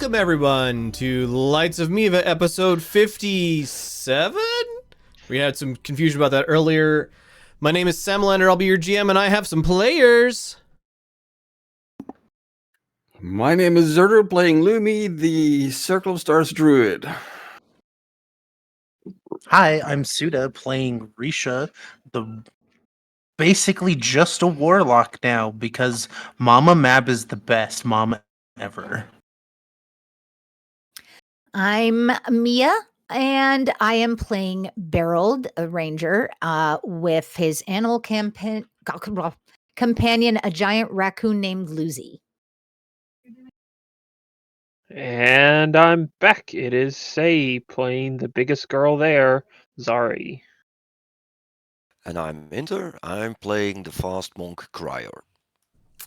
Welcome, everyone, to Lights of Miiva, episode 57? We had some confusion about that earlier. My name is Samlander, I'll be your GM, and I have some players. My name is Zerder, playing Lumi, the Circle of Stars druid. Hi, I'm Suda, playing Riisha, the basically just a warlock now, because Mama Mab is the best mama ever. I'm Mia, and I am playing Beraald, a ranger, with his animal companion, a giant raccoon named Lucy. And I'm back. It is Say playing the biggest girl there, Zari. And I'm Inter. I'm playing the fast monk Criior.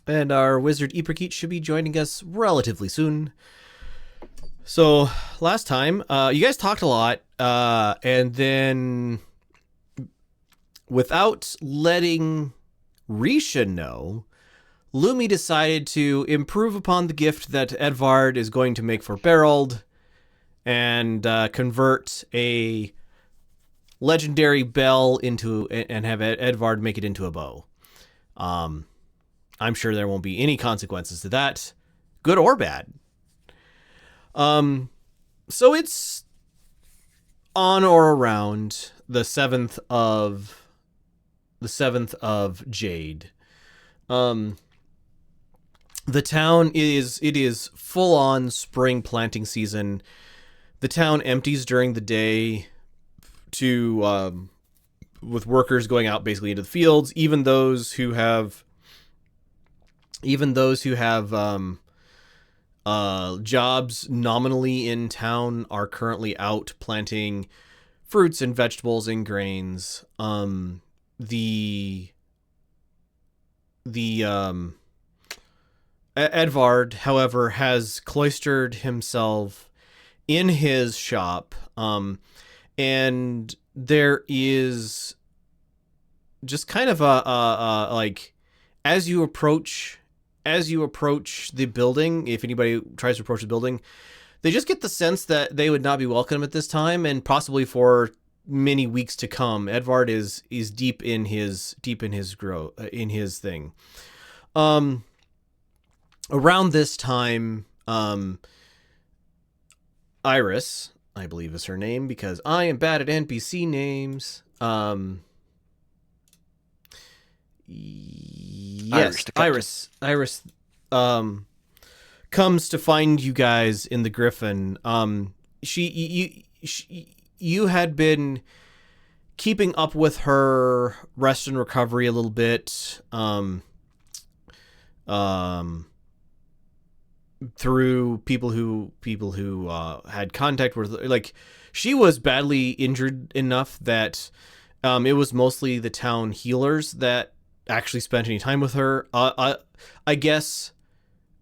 And our wizard Iprikit should be joining us relatively soon. So, last time, you guys talked a lot, and then without letting Riisha know, Lumi decided to improve upon the gift that Edvard is going to make for Beraald and convert a legendary bell into, and have Edvard make it into a bow. I'm sure there won't be any consequences to that, good or bad. So it's on or around the 7th of Jade. The town is full on spring planting season. The town empties during the day to with workers going out basically into the fields, even those who have jobs nominally in town are currently out planting fruits and vegetables and grains. Edvard, however, has cloistered himself in his shop, and there is just kind of a like as you approach the building, if anybody tries to approach the building, they just get the sense that they would not be welcome at this time, and possibly for many weeks to come. Edvard is deep in his thing. Around this time, Iris, I believe is her name because I am bad at NPC names. Yes, Iris comes to find you guys in the Griffin. You had been keeping up with her rest and recovery a little bit, through people who had contact with, like, she was badly injured enough that it was mostly the town healers that actually spent any time with her. I guess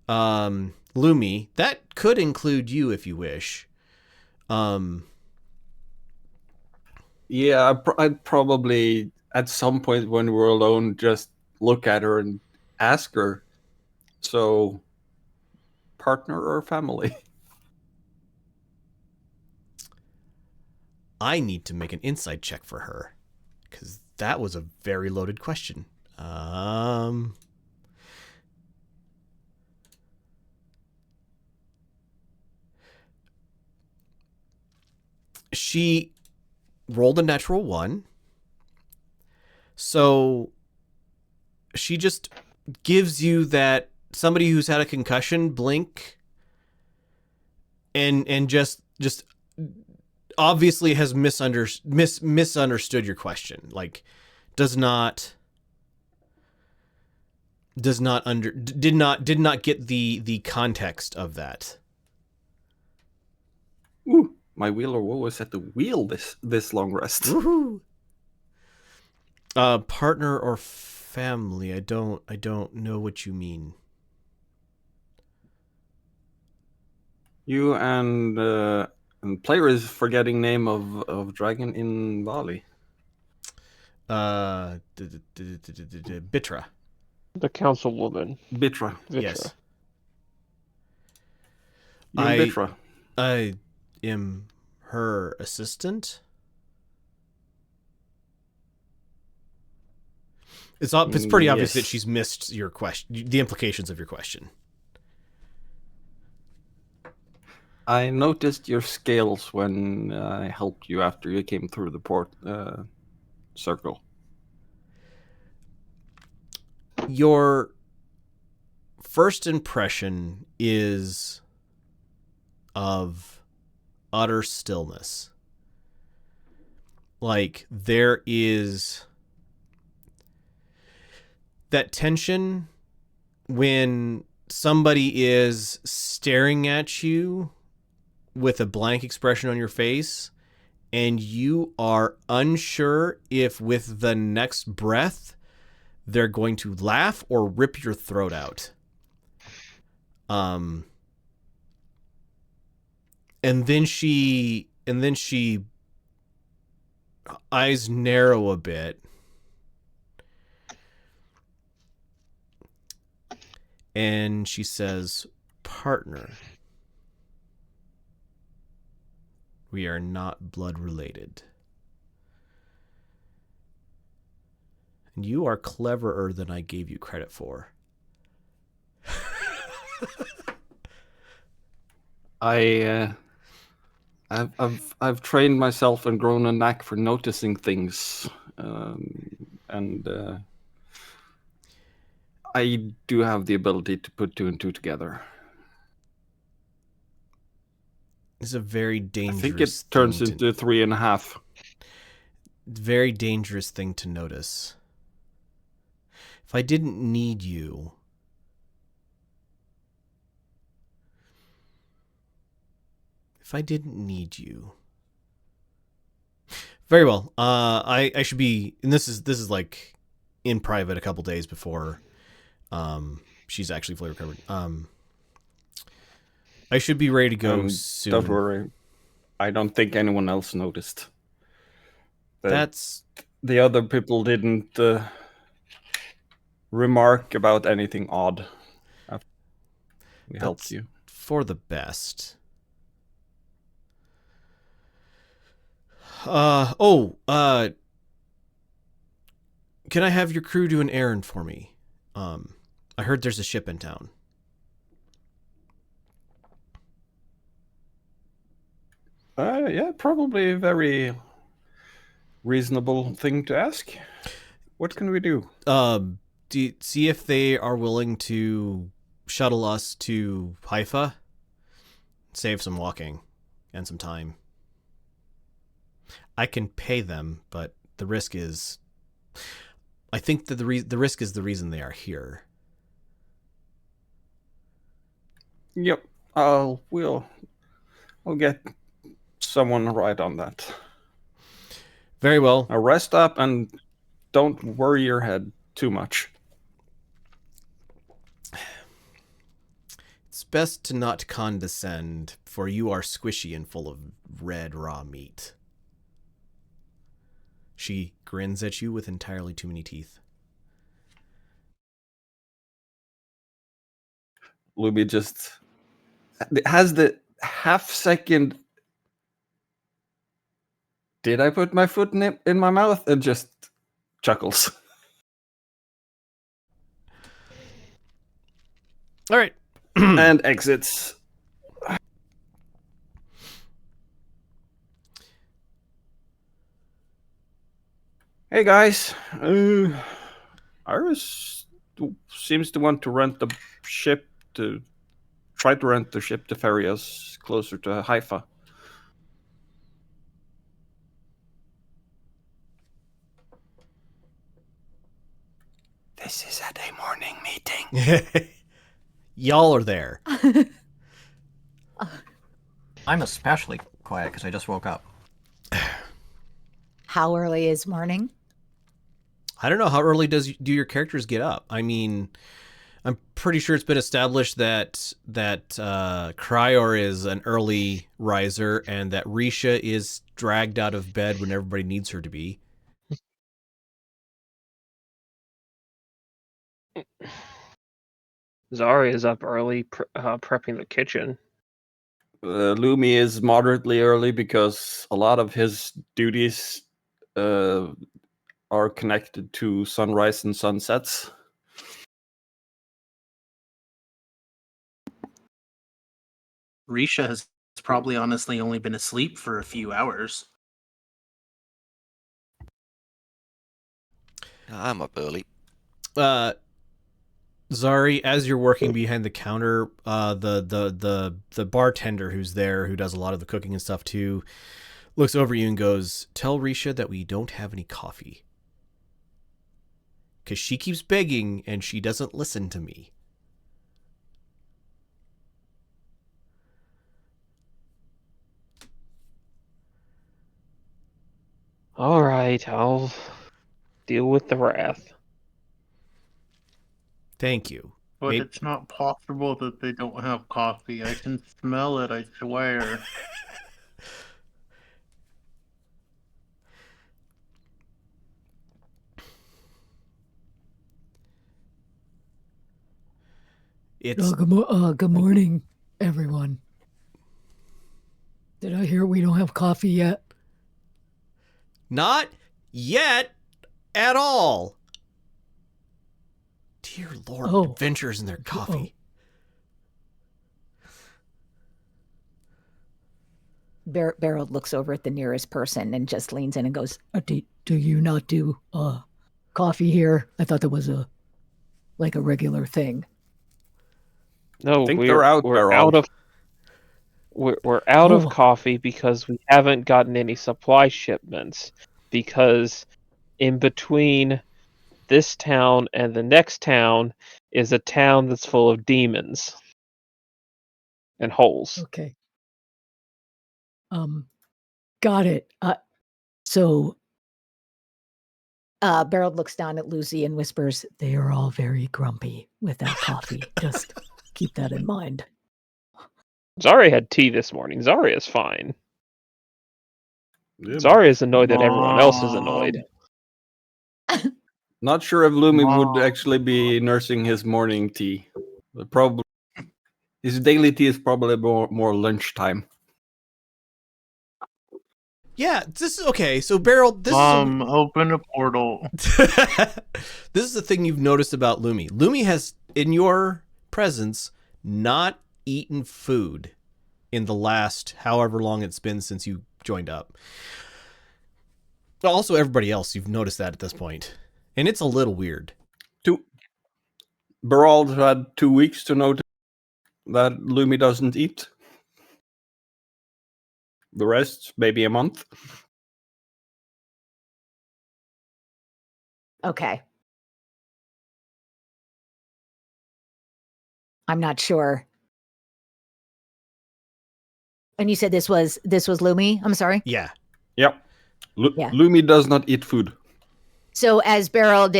Lumi, that could include you if you wish. Yeah, I'd probably, at some point when we're alone, just look at her and ask her, so, partner or family? I need to make an insight check for her, because that was a very loaded question. She rolled a natural 1, so she just gives you that somebody who's had a concussion blink, and just obviously has misunderstood your question. Like, did not get the context of that. Ooh, my wheel or woe was at the wheel this long rest. Woohoo! Partner or family? I don't know what you mean. You and player is forgetting name of dragon in Bali. Bitra. The councilwoman. Bitra. Yes. Bitra. I am her assistant. It's pretty obvious that Yes. she's missed your question, the implications of your question. I noticed your scales when I helped you after you came through the port circle. Your first impression is of utter stillness. Like, there is that tension when somebody is staring at you with a blank expression on your face, and you are unsure if with the next breath they're going to laugh or rip your throat out. And then she eyes narrow a bit. And she says, "Partner, we are not blood related. And you are cleverer than I gave you credit for." I've trained myself and grown a knack for noticing things, and I do have the ability to put two and two together. It's a very I dangerous think it turns thing into 3.5. very dangerous thing to notice. If I didn't need you, very well. I should be, and this is like in private a couple days before she's actually fully recovered. I should be ready to go soon. Don't worry, I don't think anyone else noticed. That's the other people didn't remark about anything odd after we helped you. for the best. Can I have your crew do an errand for me? I heard there's a ship in town. Yeah, probably a very reasonable thing to ask. What can we do? See if they are willing to shuttle us to Haifa. Save some walking and some time. I can pay them, but the risk is, I think that the risk is the reason they are here. Yep, we'll get someone right on that. Very well. Now rest up and don't worry your head too much. It's best to not condescend, for you are squishy and full of red raw meat. She grins at you with entirely too many teeth. Luby just has the half-second, did I put my foot in my mouth? And just chuckles. All right. And exits. Hey guys, Iris seems to want to rent the ship to ferry us closer to Haifa. This is at a morning meeting. Y'all are there. I'm especially quiet because I just woke up. How early is morning? I don't know, how early do your characters get up? I mean, I'm pretty sure it's been established that Criior is an early riser and that Riisha is dragged out of bed when everybody needs her to be. Zari is up early prepping the kitchen. Lumi is moderately early because a lot of his duties are connected to sunrise and sunsets. Riisha has probably honestly only been asleep for a few hours. I'm up early. Zari, as you're working behind the counter, the bartender who's there, who does a lot of the cooking and stuff too, looks over you and goes, "Tell Riisha that we don't have any coffee. Because she keeps begging and she doesn't listen to me." All right, I'll deal with the wrath. Thank you. But it's not possible that they don't have coffee. I can smell it, I swear. It's Good morning, everyone. Did I hear we don't have coffee yet? not yet at all. Dear Lord, Oh. adventures in their coffee. Beraald looks over at the nearest person and just leans in and goes, Do you not do coffee here? I thought that was a regular thing. No, I think we're they're out, we're Beraald. out of we're out of Oh. coffee because we haven't gotten any supply shipments, because in between this town and the next town is a town that's full of demons and holes. Okay. Got it. So Beraald looks down at Lucy and whispers, they are all very grumpy without coffee. Just keep that in mind. Zari had tea this morning. Zari is fine. Yeah, Zari is annoyed that everyone else is annoyed. not sure if Lumi would Mom. actually be nursing his morning tea. But probably his daily tea is probably more lunchtime. Yeah, this is okay. So Beraald, this Open a portal. this is the thing you've noticed about Lumi. Lumi has, in your presence, not eaten food in the last however long it's been since you joined up. Also, everybody else, you've noticed that at this point. And it's a little weird. Beraald had 2 weeks to notice that Lumi doesn't eat. The rest, maybe a month. okay. I'm not sure. And you said this was Lumi? I'm sorry. Yeah. Yep. Yeah. Lumi does not eat food. So as Beraald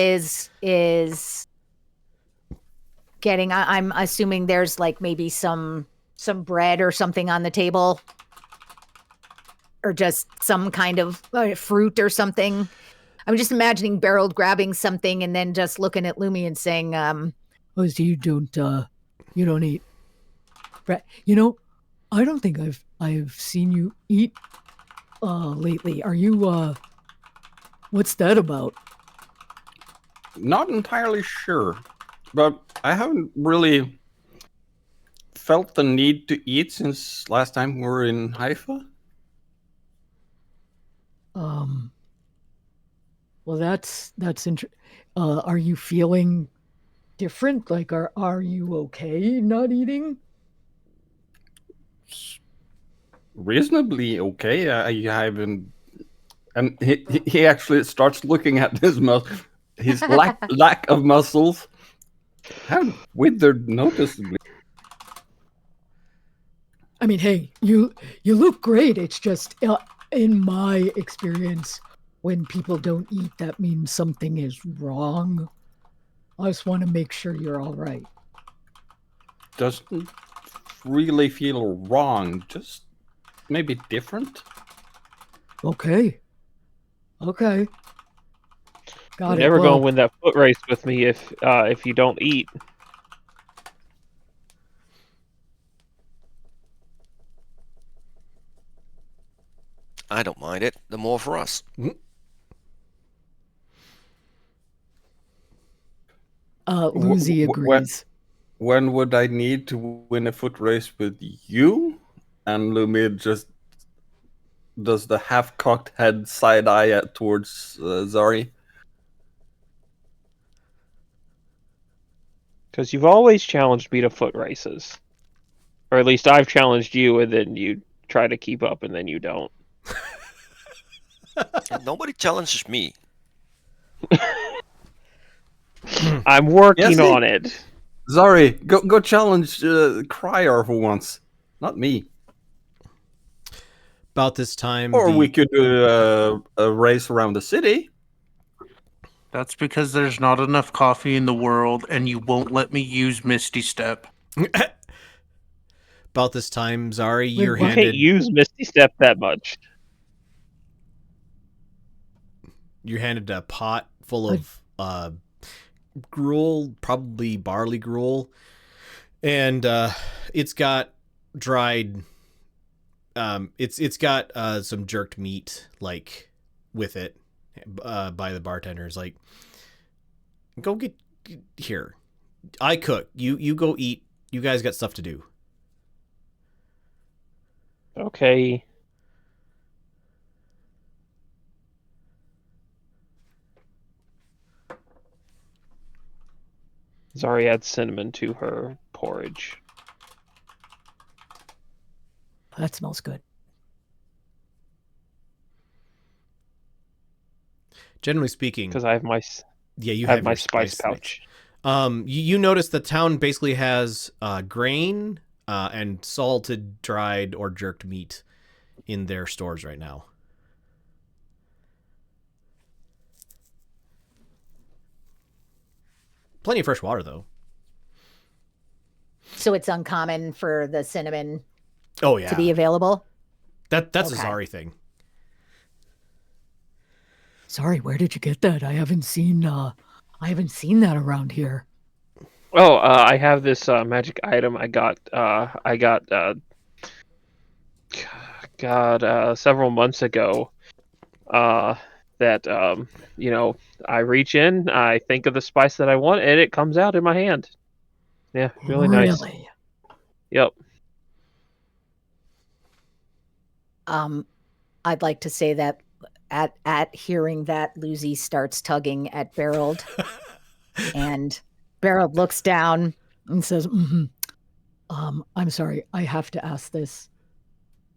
is getting, I'm assuming there's like maybe some bread or something on the table, or just some kind of fruit or something. I'm just imagining Beraald grabbing something and then just looking at Lumi and saying, Oh, so you don't eat bread. You know, I don't think I've seen you eat lately. Are you what's that about? Not entirely sure, but I haven't really felt the need to eat since last time we were in Haifa. Well, that's interesting. Are you feeling different? Like, are you okay not eating? Reasonably okay. I haven't, and he actually starts looking at his lack of muscles have withered noticeably. I mean, hey, you look great. It's just in my experience, when people don't eat, that means something is wrong. I just want to make sure you're all right. Doesn't really feel wrong, just maybe different. Okay. Got You're it. never Well, gonna win that foot race with me if you don't eat. I don't mind it. The more for us. Lucy agrees. When would I need to win a foot race with you? And Lumid just does the half-cocked head side eye towards Zari. Because you've always challenged me to foot races. Or at least I've challenged you, and then you try to keep up, and then you don't. And nobody challenges me. I'm working Yes, on it. Zari, go challenge Criior for once. Not me. About this time, Or we could do a race around the city. That's because there's not enough coffee in the world, and you won't let me use Misty Step. about this time, Zari, Wait, you're what? You can't handed use Misty Step that much. a pot full of gruel, probably barley gruel, and it's got dried. It's got some jerked meat like with it by the bartenders. Like, go get here. I cook. You go eat. You guys got stuff to do. Okay. Zari adds cinnamon to her porridge. That smells good. Generally speaking, Because I have my you have my your spice mix. pouch. You notice the town basically has grain and salted, dried, or jerked meat in their stores right now. Plenty of fresh water, though. So it's uncommon for the cinnamon Oh yeah, to be available. that's a Okay. Zari thing. Sorry, where did you get that? I haven't seen that around here. Oh, I have this magic item I got. Several months ago. That I reach in, I think of the spice that I want, and it comes out in my hand. Yeah, really nice. Really? Yep. I'd like to say that at hearing that, Lucy starts tugging at Beraald, and Beraald looks down. And says, I'm sorry, I have to ask this.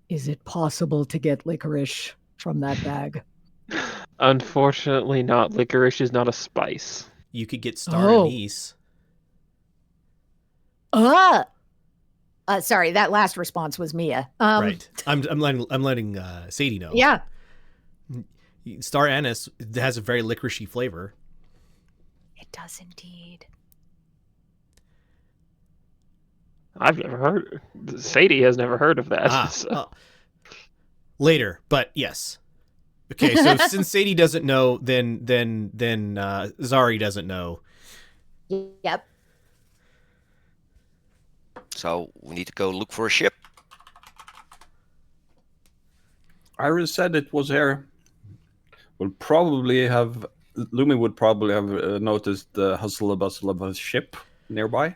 Is it possible to get licorice from that bag? Unfortunately, not. Licorice is not a spice. You could get star Oh. anise. Sorry, that last response was Mia. Right. I'm letting Sadie know. Yeah. Star anise has a very licoricey flavor. It does indeed. I've never heard. Sadie has never heard of that. So. Later, but yes. Okay, so since Sadie doesn't know, then Zari doesn't know. Yep. So we need to go look for a ship. Iris said it was here. Lumi would probably have noticed the hustle and bustle of a ship nearby.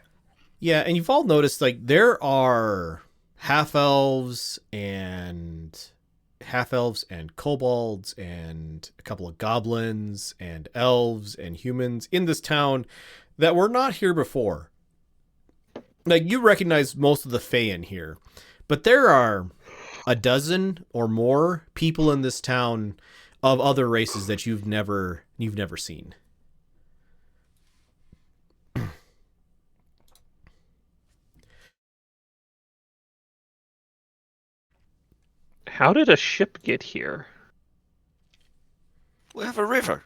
Yeah, and you've all noticed, like, there are half-elves and kobolds and a couple of goblins and elves and humans in this town that were not here before. Like, you recognize most of the Fae in here, but there are a dozen or more people in this town of other races that you've never seen. How did a ship get here? We have a river.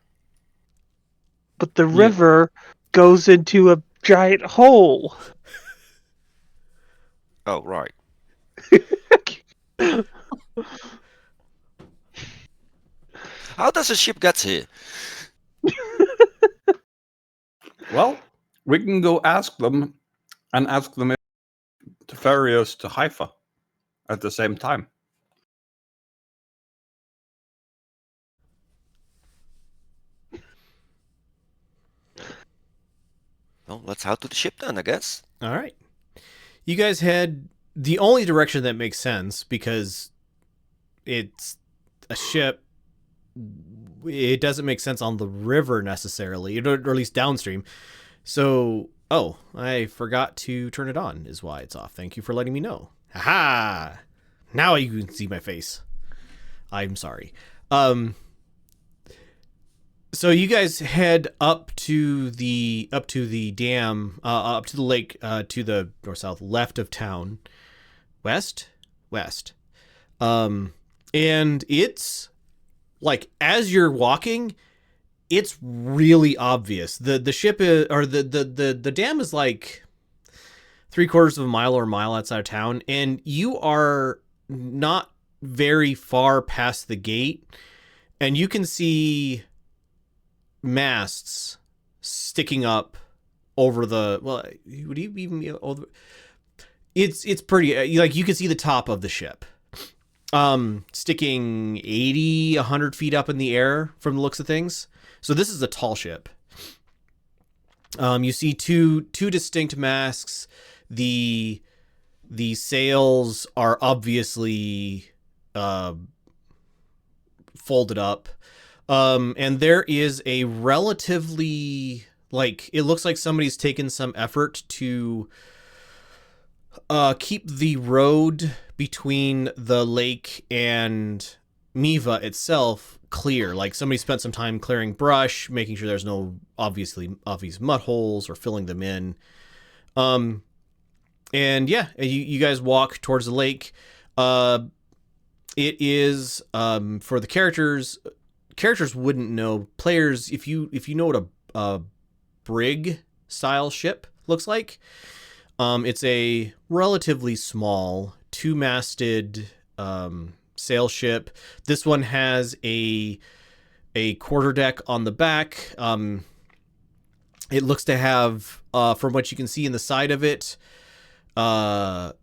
But the river goes into a giant hole. Oh, right. How does a ship get here? Well, we can go ask them if to ferry us to Haifa at the same time. Well, let's head to the ship then, I guess. All right. You guys head the only direction that makes sense because it's a ship. It doesn't make sense on the river necessarily, or at least downstream. So, oh, I forgot to turn it on is why it's off. Thank you for letting me know. Haha! Now you can see my face. I'm sorry. So you guys head up to the dam, up to the lake, to the north, south, left of town, west. And it's like as you're walking, it's really obvious. The ship is, or the dam is like 3/4 of a mile or a mile outside of town, and you are not very far past the gate, and you can see masts sticking up over the, well, would you even be over? It's pretty, like you can see the top of the ship sticking 80-100 feet up in the air from the looks of things. So this is a tall ship. You see two distinct masts. The sails are obviously folded up. And there is a relatively, like, it looks like somebody's taken some effort to keep the road between the lake and Miiva itself clear. Like somebody spent some time clearing brush, making sure there's no obvious mud holes or filling them in. And yeah, you guys walk towards the lake. It is for the characters wouldn't know. Players, if you know what a brig style ship looks like, it's a relatively small 2-masted sail ship. This one has a quarterdeck on the back. It looks to have, from what you can see in the side of it, 8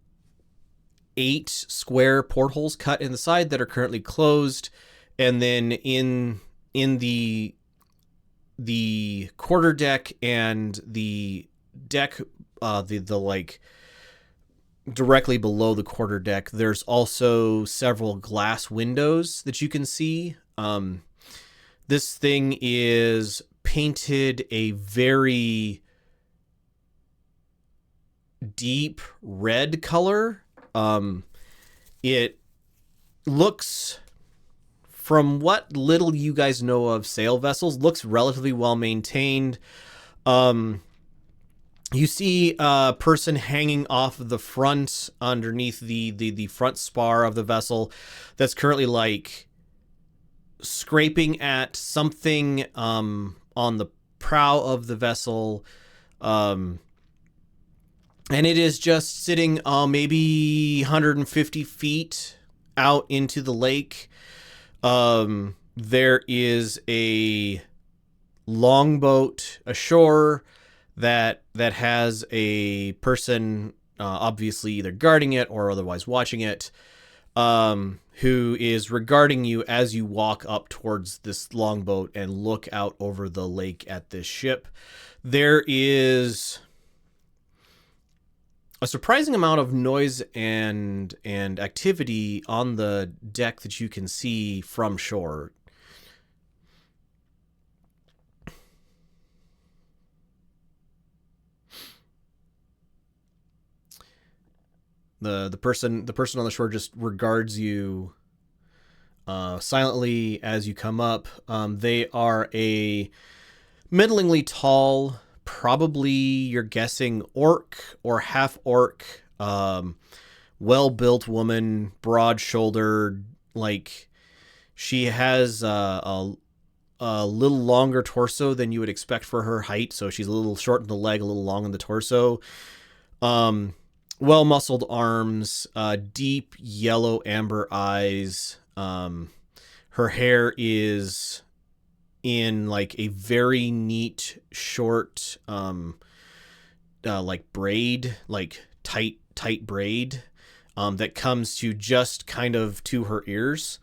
square portholes cut in the side that are currently closed, and then in the quarterdeck and the deck, the like directly below the quarterdeck, there's also several glass windows that you can see. This thing is painted a very deep red color. It looks, from what little you guys know of sail vessels, looks relatively well maintained. You see a person hanging off the front underneath the front spar of the vessel that's currently like scraping at something on the prow of the vessel. And it is just sitting maybe 150 feet out into the lake. There is a longboat ashore that has a person obviously either guarding it or otherwise watching it, who is regarding you as you walk up towards this longboat and look out over the lake at this ship. There is a surprising amount of noise and activity on the deck that you can see from shore. The person on the shore just regards you silently as you come up. They are a middlingly tall, probably you're guessing orc or half orc, well-built woman, broad-shouldered. Like, she has a little longer torso than you would expect for her height, so she's a little short in the leg, a little long in the torso. Well-muscled arms, deep yellow amber eyes. Her hair is in like a very neat short like braid, like tight braid that comes to just kind of to her ears.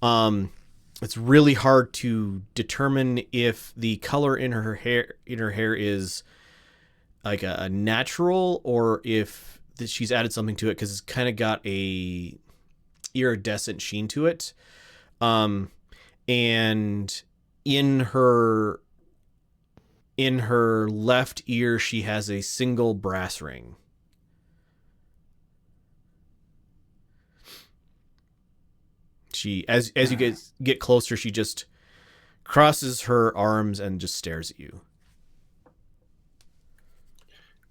It's really hard to determine if the color in her hair is like a natural or if she's added something to it, because it's kind of got a iridescent sheen to it. And in her left ear, she has a single brass ring. She, as you get closer, she just crosses her arms and just stares at you.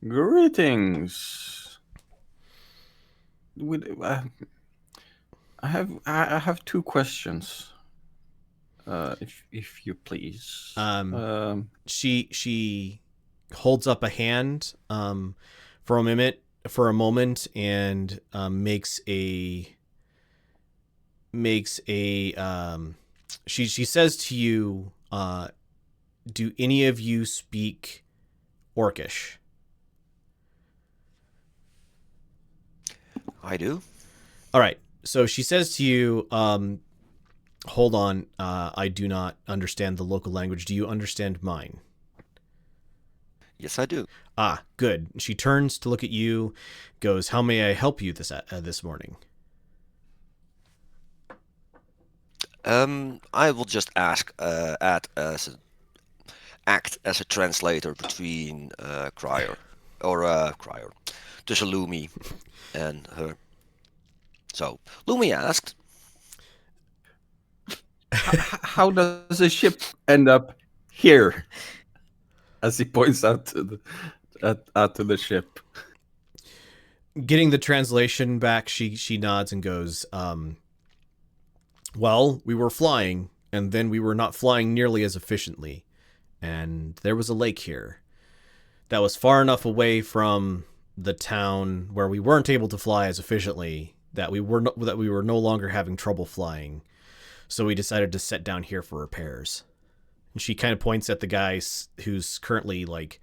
Greetings. I have two questions. If you please. She holds up a hand for a moment and makes a she says to you, do any of you speak Orcish? I do. All right. So she says to you, hold on, I do not understand the local language. Do you understand mine? Yes, I do. Ah, good. She turns to look at you, goes, how may I help you this morning? I will just act as a translator between Criior, tussen Lumi and her. So, Lumi asked, how does the ship end up here? As he points out to the ship. Getting the translation back, she nods and goes, well, we were flying, and then we were not flying nearly as efficiently. And there was a lake here that was far enough away from the town where we weren't able to fly as efficiently that we were no longer having trouble flying. So we decided to set down here for repairs. And she kind of points at the guy who's currently like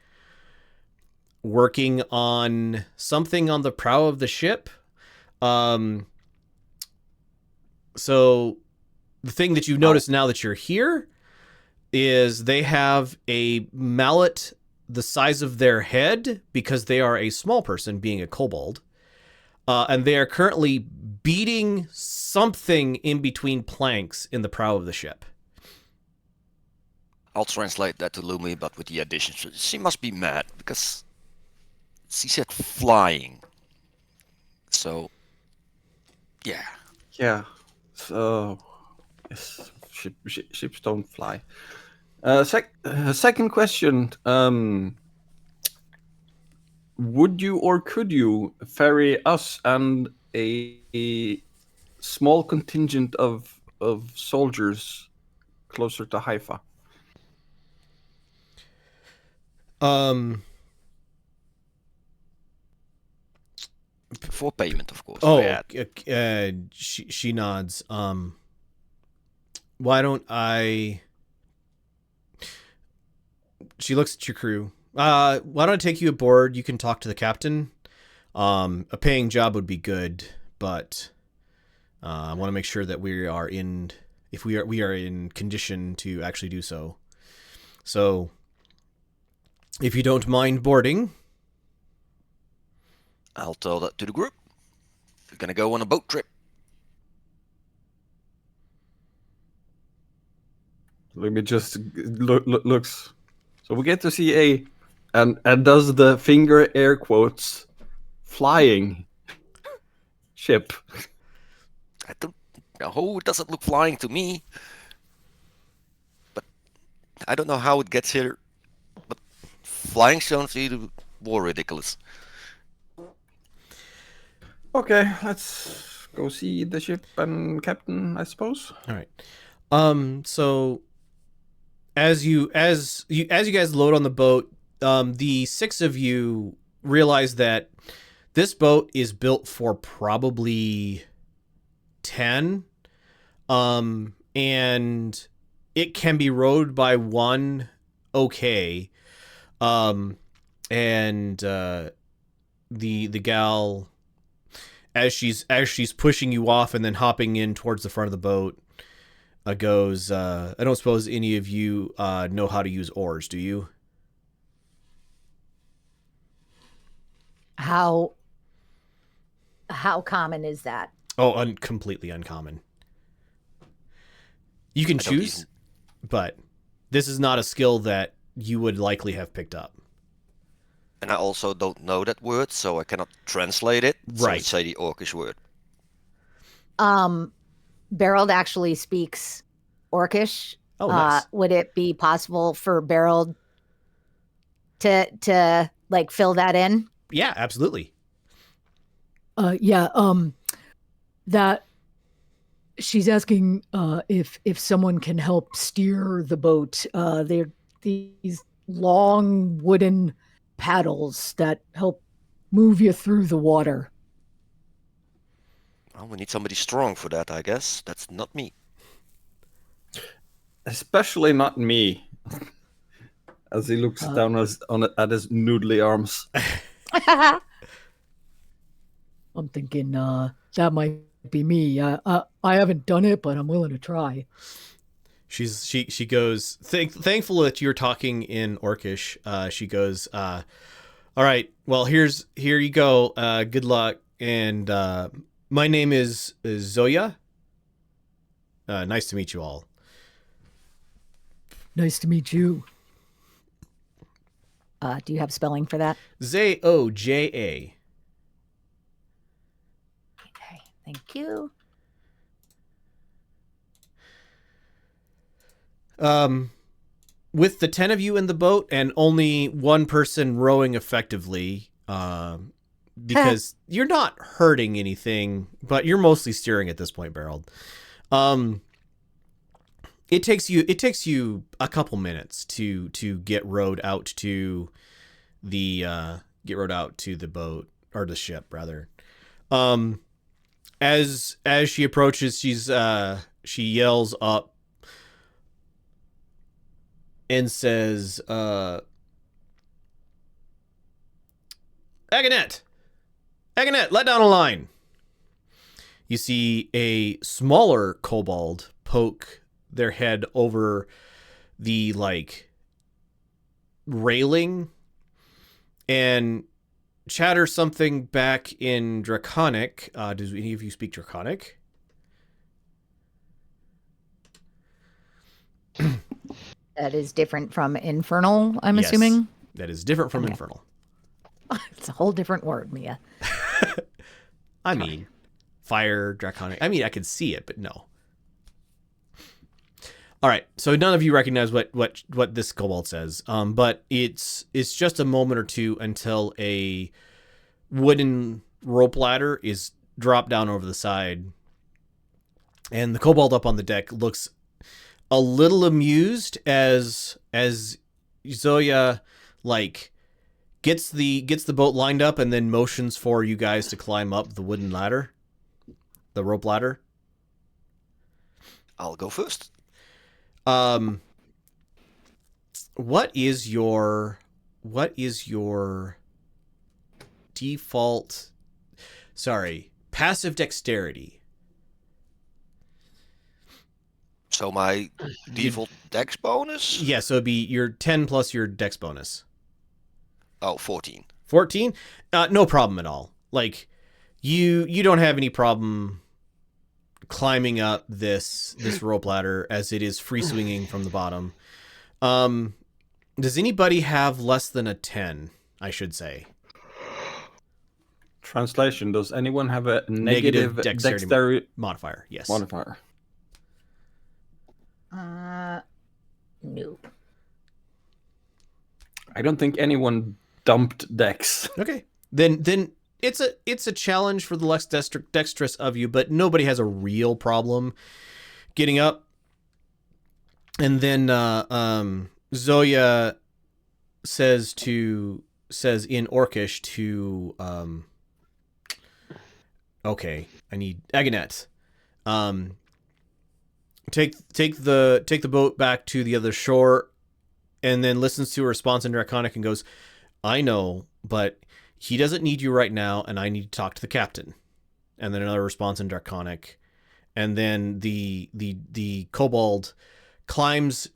working on something on the prow of the ship. So the thing that you've noticed now that you're here is they have a mallet the size of their head because they are a small person, being a kobold. And they are currently beating something in between planks in the prow of the ship. I'll translate that to Lumi, but with the addition. She must be mad because she said flying. So, yeah. Yeah. So, yes, ships don't fly. Second question. Would you or could you ferry us and a small contingent of soldiers closer to Haifa? For payment, of course. She nods. Why don't I... She looks at your crew. Why don't I take you aboard? You can talk to the captain. A paying job would be good, but I want to make sure that we are in condition to actually do so. So, if you don't mind boarding, I'll tell that to the group. We're gonna go on a boat trip. Let me just looks. So we get to see and does the finger air quotes flying ship. I don't know. It doesn't look flying to me. But I don't know how it gets here. But flying sounds even more ridiculous. Okay, let's go see the ship and captain, I suppose. all right. So as you guys load on the boat, the six of you realize that this boat is built for probably 10, and it can be rowed by one. Okay. And the gal, as she's pushing you off and then hopping in towards the front of the boat, goes, I don't suppose any of you know how to use oars, do you? How common is that? Oh, completely uncommon. You can I don't choose, but this is not a skill that you would likely have picked up. And I also don't know that word, so I cannot translate it. So Right. let's say the Orcish word. Beraald actually speaks Orcish. Oh, nice. Would it be possible for Beraald to like fill that in? Yeah, absolutely. Yeah. That she's asking if someone can help steer the boat. They're these long wooden paddles that help move you through the water. Well, we need somebody strong for that, I guess. That's not me. Especially not me. As he looks down at his noodly arms. I'm thinking that might be me. I haven't done it, but I'm willing to try. She goes, thankful that you're talking in Orcish. She goes, all right, well, here you go. Good luck. And my name is Zoya. Nice to meet you all. Nice to meet you. Do you have spelling for that? Zoja. Okay, thank you. With the 10 of you in the boat and only one person rowing effectively, because you're not hurting anything, but you're mostly steering at this point, Beraald. It takes you a couple minutes to get rowed out to the boat, or the ship rather. As she approaches, she yells up and says, Agonet, let down a line. You see a smaller kobold poke their head over the railing and chatter something back in Draconic. Does any of you speak Draconic? That is different from Infernal, I'm Yes, assuming. that is different from Okay. Infernal. It's a whole different word, Mia. I mean, fire, Draconic. I mean, I can see it, but no. All right, so none of you recognize what this kobold says, but it's just a moment or two until a wooden rope ladder is dropped down over the side, and the kobold up on the deck looks a little amused as Zoya gets the boat lined up and then motions for you guys to climb up the wooden ladder, the rope ladder. I'll go first. What is your default, passive dexterity? So my default dex bonus? Yeah, so it'd be your 10 plus your dex bonus. Oh, 14. 14? No problem at all. You don't have any problem climbing up this rope ladder as it is free swinging from the bottom. Does anybody have less than a 10, I should say? Translation, does anyone have a negative dexterity modifier? Yes. modifier? No. I don't think anyone dumped dex. Okay. Then it's a challenge for the less dexterous of you, but nobody has a real problem getting up. And then Zoya says in Orcish to okay, I need Agonet. Take the boat back to the other shore, and then listens to a response in Draconic and goes, I know, but he doesn't need you right now, and I need to talk to the captain. And then another response in Draconic. And then the kobold climbs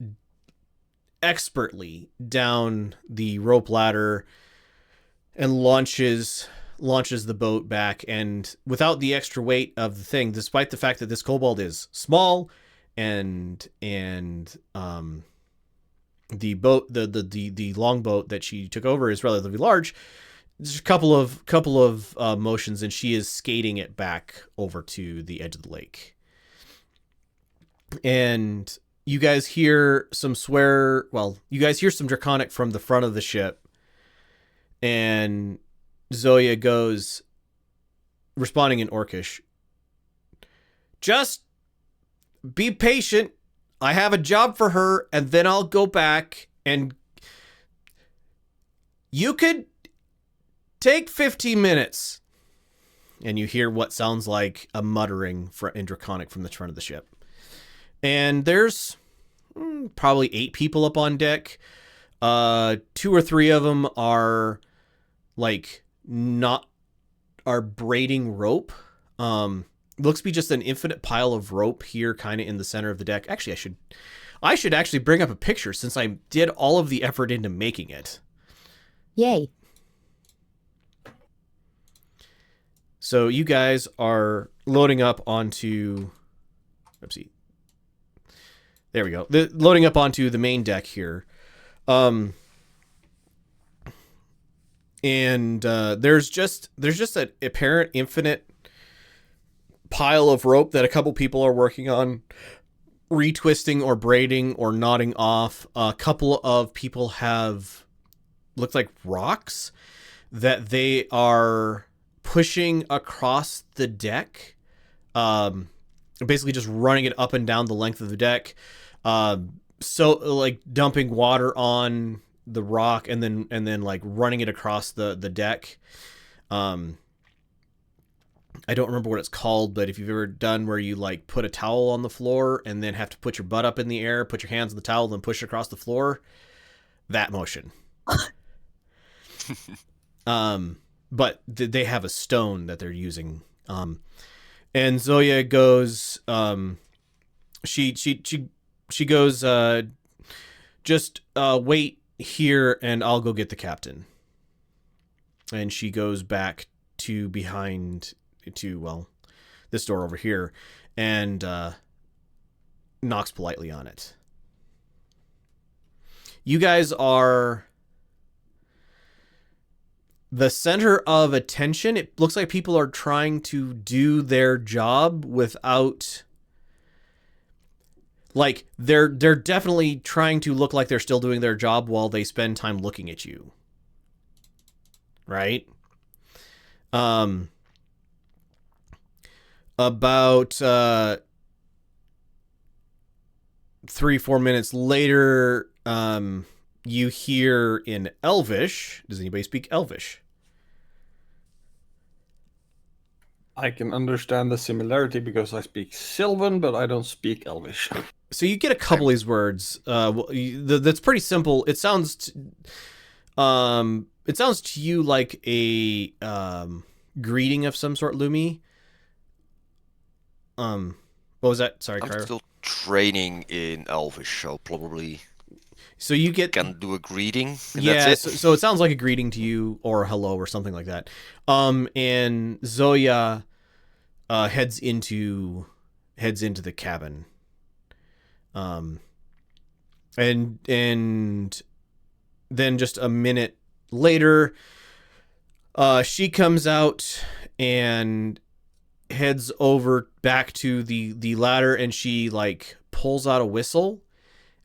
expertly down the rope ladder launches the boat back, and without the extra weight of the thing, despite the fact that this kobold is small and the boat, the longboat that she took over is relatively large. There's a couple of motions, and she is skating it back over to the edge of the lake. And you guys hear some Draconic from the front of the ship, and Zoya goes, responding in Orcish, "Just be patient. I have a job for her, and then I'll go back, and you could take 15 minutes." And you hear what sounds like a muttering in Draconic from the front of the ship. And there's probably 8 people up on deck. 2 or 3 of them are braiding rope. Looks to be just an infinite pile of rope here, kind of in the center of the deck. Actually, I should actually bring up a picture, since I did all of the effort into making it. Yay. So you guys are loading up onto, oopsie. There we go. Loading up onto the main deck here. And there's just an apparent infinite pile of rope that a couple people are working on retwisting or braiding or knotting off. A couple of people have looked like rocks that they are pushing across the deck, basically just running it up and down the length of the deck, so like dumping water on the rock and then like running it across the deck. I don't remember what it's called, but if you've ever done where you like put a towel on the floor and then have to put your butt up in the air, put your hands on the towel, then push it across the floor, that motion. But they have a stone that they're using. And Zoya goes, she goes, just wait here and I'll go get the captain. And she goes back to behind this door over here, and knocks politely on it. You guys are the center of attention. It looks like people are trying to do their job without, like, they're definitely trying to look like they're still doing their job while they spend time looking at you. Right? About 3-4 minutes later, you hear in Elvish. Does anybody speak Elvish? I can understand the similarity because I speak Sylvan, but I don't speak Elvish. So you get a couple of these words. That's pretty simple. It sounds to you like a greeting of some sort, Lumi. What was that? Sorry, I'm Criior. still training in Elvish, so probably So you can do a greeting. And yeah, that's it. so it sounds like a greeting to you or a hello or something like that. And Zoya heads into the cabin. And then just a minute later, she comes out and heads over back to the ladder, and she like pulls out a whistle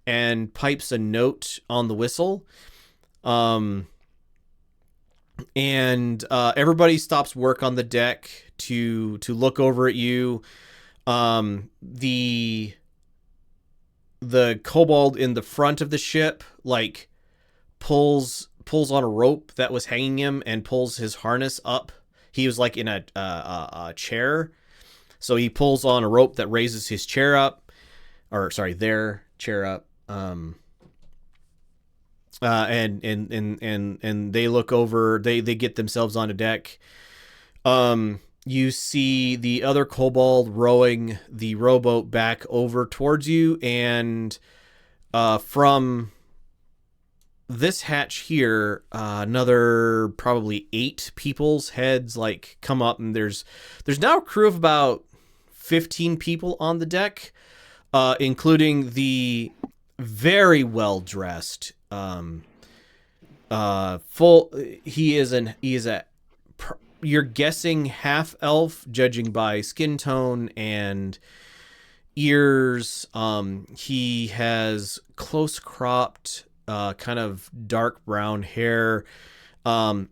and pipes a note on the whistle. And everybody stops work on the deck to look over at you. The kobold in the front of the ship like pulls on a rope that was hanging him and pulls his harness up. He was like in a chair, so he pulls on a rope that raises his chair up, or sorry, their chair up. And they look over. They get themselves onto deck. You see the other kobold rowing the rowboat back over towards you, and from this hatch here, another probably 8 people's heads like come up, and there's now a crew of about 15 people on the deck, including the very well dressed, he is a you're guessing half elf, judging by skin tone and ears. He has close cropped, kind of dark brown hair.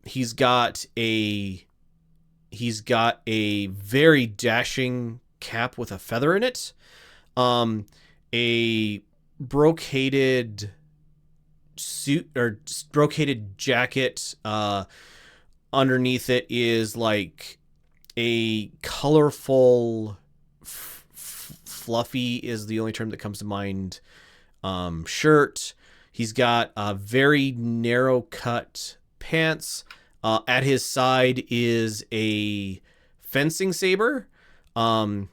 He's got a very dashing cap with a feather in it. A brocaded suit or brocaded jacket. Underneath it is like a colorful, fluffy is the only term that comes to mind, shirt. He's got very narrow cut pants. At his side is a fencing saber. And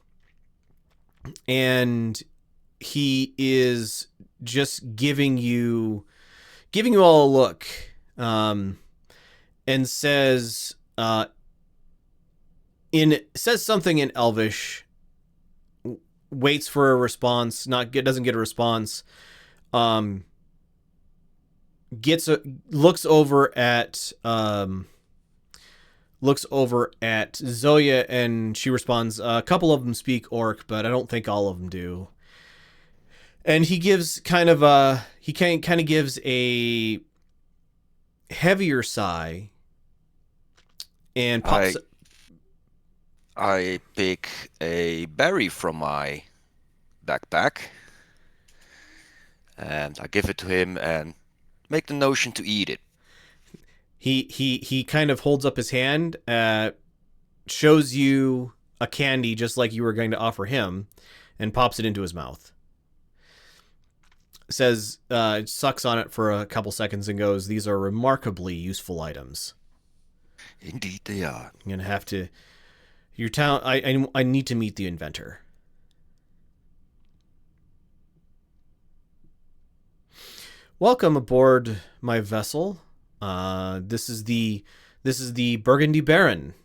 he is just giving you all a look, and says something in Elvish, waits for a response, doesn't get a response, looks over at Zoya, and she responds, a couple of them speak Orc, but I don't think all of them do. And he gives kind of a heavier sigh and pops. I pick a berry from my backpack and I give it to him and make the notion to eat it. He kind of holds up his hand, shows you a candy just like you were going to offer him, and pops it into his mouth. Says, sucks on it for a couple seconds and goes, "These are remarkably useful items." Indeed they are. I'm gonna have to. Your town. I need to meet the inventor. Welcome aboard my vessel. This is the Burgundy Baron.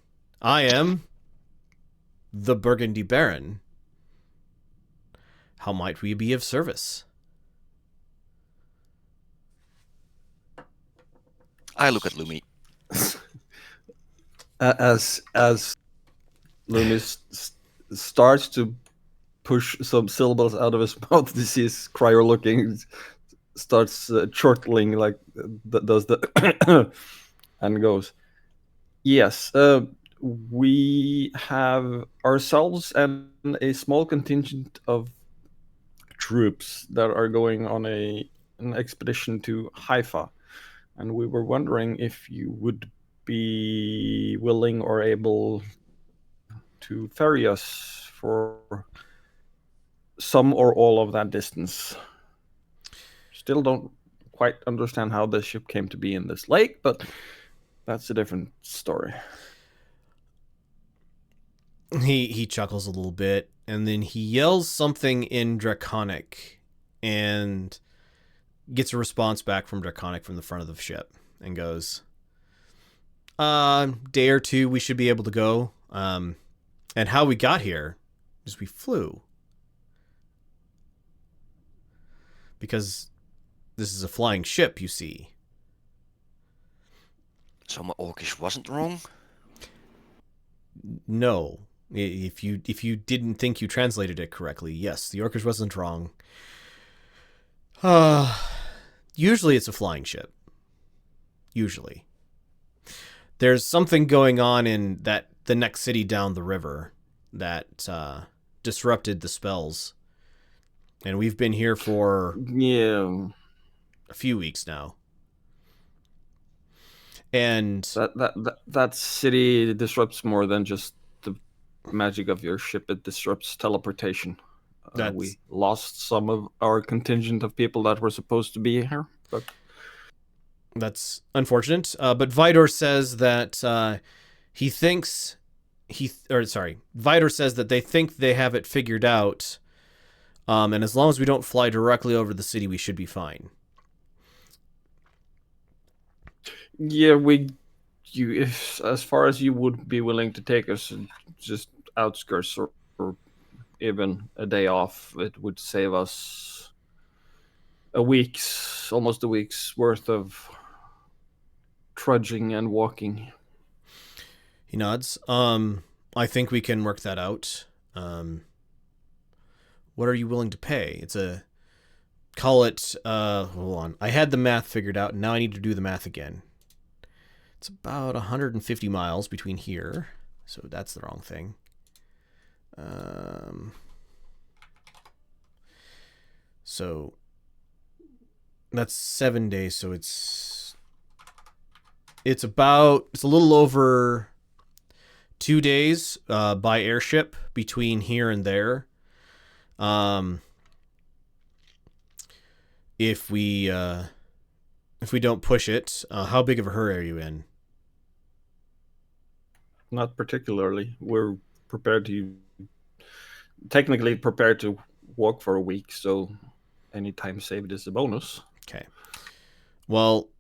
I am the Burgundy Baron. How might we be of service? I look at Lumi. As Lumi starts to push some syllables out of his mouth, this is Criior looking, starts chortling like does the and goes, "Yes, we have ourselves and a small contingent of troops that are going on an expedition to Haifa, and we were wondering if you would be willing or able to ferry us for some or all of that distance." Still don't quite understand how this ship came to be in this lake, but that's a different story. He chuckles a little bit, and then he yells something in Draconic, and gets a response back from Draconic from the front of the ship, and goes, "Day or two, we should be able to go. And how we got here is we flew. Because this is a flying ship, you see." So my Orcish wasn't wrong? No. If you didn't think you translated it correctly, yes, the Orcish wasn't wrong. Usually it's a flying ship. Usually. There's something going on in the next city down the river that disrupted the spells. And we've been here for a few weeks now. And that city disrupts more than just the magic of your ship. It disrupts teleportation. We lost some of our contingent of people that were supposed to be here, but that's unfortunate. But Vidor says that Vidor says that they think they have it figured out. And as long as we don't fly directly over the city, we should be fine. Yeah, if as far as you would be willing to take us, just outskirts or even a day off, it would save us almost a week's worth of trudging and walking. He nods. I think we can work that out. What are you willing to pay? Call it, hold on. I had the math figured out, and now I need to do the math again. It's about 150 miles between here, so that's the wrong thing. So that's 7 days, so it's a little over 2 days by airship between here and there. If we don't push it, how big of a hurry are you in? Not particularly. We're technically prepared to walk for a week, so any time saved is a bonus. Okay. Well,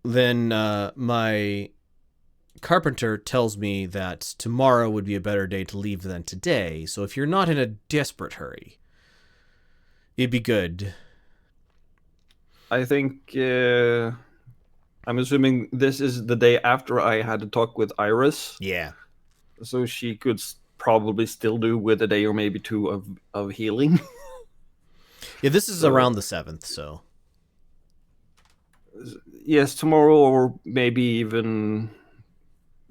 then my carpenter tells me that tomorrow would be a better day to leave than today. So if you're not in a desperate hurry, it'd be good. I think I'm assuming this is the day after I had to talk with Iris. Yeah. So she could probably still do with a day or maybe two of healing. Yeah, this is around the 7th, so. Yes, tomorrow or maybe even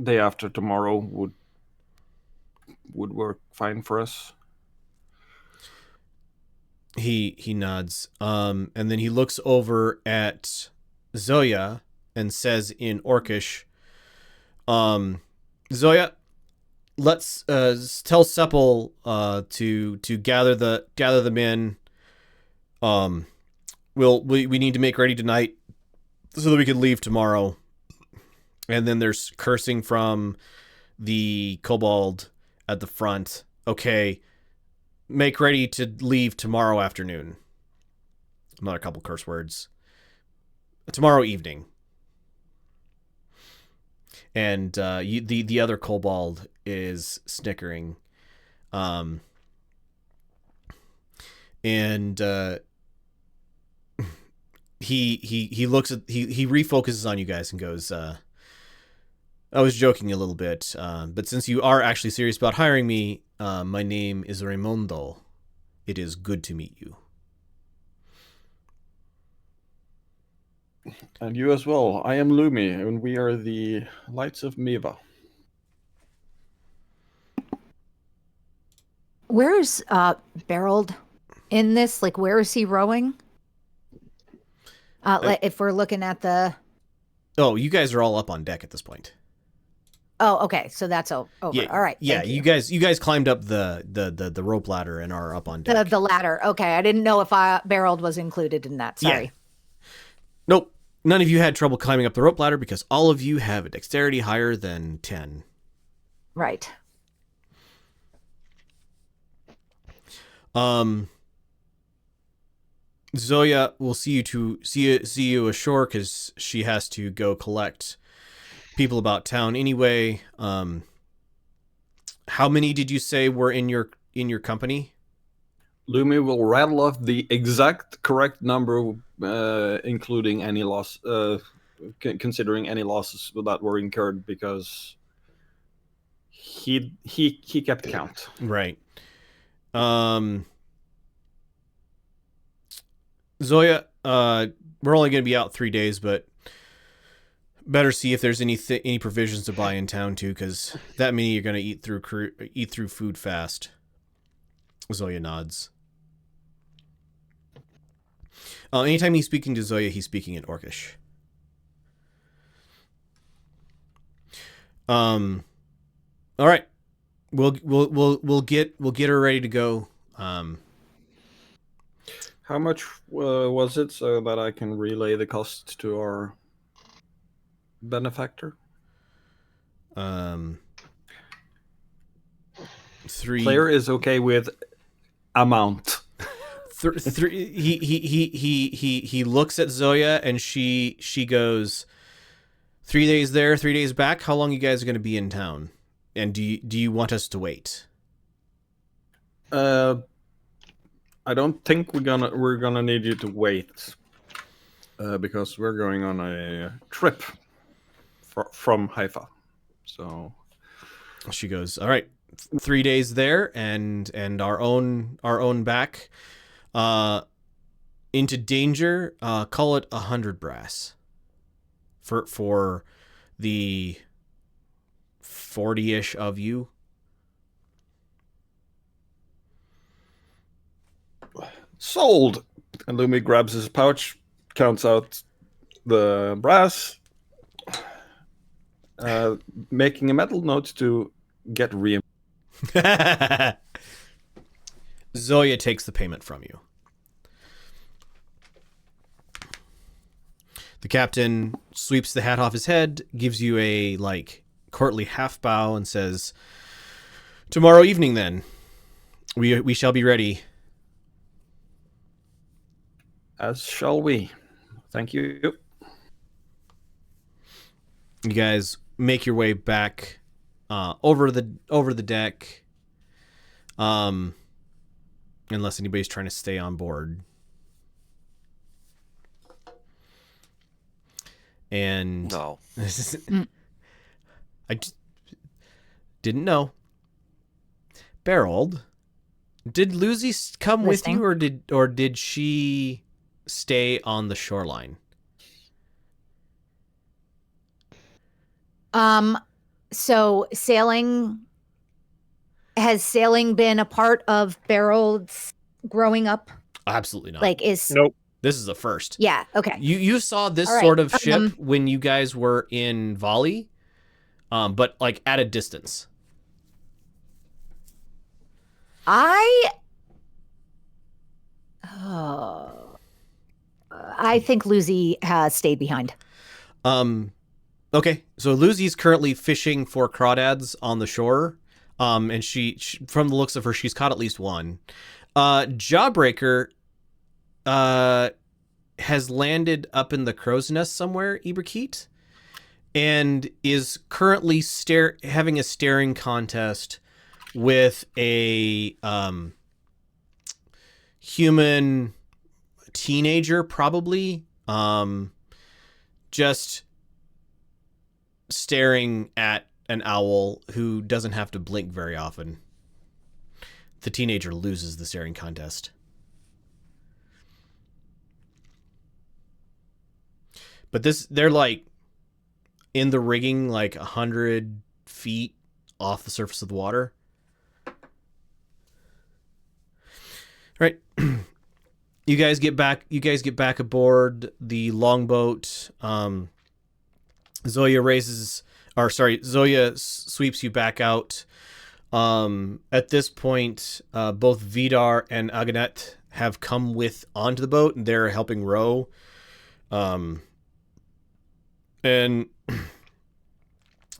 day after tomorrow would work fine for us. He nods. And then he looks over at Zoya and says in Orcish, Zoya, let's tell Sepul to gather them in. We need to make ready tonight so that we can leave tomorrow. And then there's cursing from the kobold at the front. Okay, make ready to leave tomorrow afternoon. Another couple curse words. Tomorrow evening. And the other kobold is snickering. And he looks at he refocuses on you guys and goes, I was joking a little bit, but since you are actually serious about hiring me, my name is Raimondo. It is good to meet you. And you as well. I am Lumi, and we are the Lights of Miiva. Where is Beraald in this? Like, where is he rowing? If we're looking at the... Oh, you guys are all up on deck at this point. Oh, okay. So that's over. Yeah, all right. Yeah, thank you guys climbed up the rope ladder and are up on deck. The ladder. Okay, I didn't know if Beraald was included in that. Sorry. Yeah. Nope. None of you had trouble climbing up the rope ladder because all of you have a dexterity higher than 10. Right. Zoya will see you ashore because she has to go collect people about town anyway. How many did you say were in your company? Lumi will rattle off the exact correct number, including any loss, considering any losses that were incurred, because he kept count. Right. Zoya, we're only going to be out 3 days, but better see if there's any provisions to buy in town too, because that many you're going to eat through food fast. Zoya nods. Anytime he's speaking to Zoya, he's speaking in Orcish. All right, we'll get her ready to go. How much was it, so that I can relay the cost to our benefactor? 3. Player is okay with amount. He looks at Zoya and she goes, 3 days there, 3 days back. How long you guys are going to be in town? And do you want us to wait? I don't think we're gonna need you to wait, because we're going on a trip from Haifa. So She goes, all right, 3 days there and our own back into danger. Call it 100 brass for the 40-ish of you. sold. And Lumi grabs his pouch, counts out the brass, making a mental note to get reimbursed. Zoya takes the payment from you. The captain sweeps the hat off his head, gives you a courtly half bow, and says, "Tomorrow evening, then, we shall be ready." As shall we. Thank you. You guys make your way back over the deck, unless anybody's trying to stay on board. And No. I just didn't know. Beraald, did Lucy come with you, or did she stay on the shoreline? So has sailing been a part of Beraald's growing up? Absolutely not. Nope. This is the first. Yeah, okay. You saw this All right, sort of ship when you guys were in Volley, but at a distance. I think Lucy has stayed behind. Okay, so Lucy's currently fishing for crawdads on the shore, and she, from the looks of her, she's caught at least one. Jawbreaker has landed up in the crow's nest somewhere, Iberkeet, and is currently having a staring contest with a human teenager, probably, just staring at an owl who doesn't have to blink very often. The teenager loses the staring contest. But they're in the rigging 100 feet off the surface of the water. Right. You guys get back aboard the longboat. Zoya sweeps you back out. At this point, both Vidar and Aganet have come onto the boat, and they're helping row. And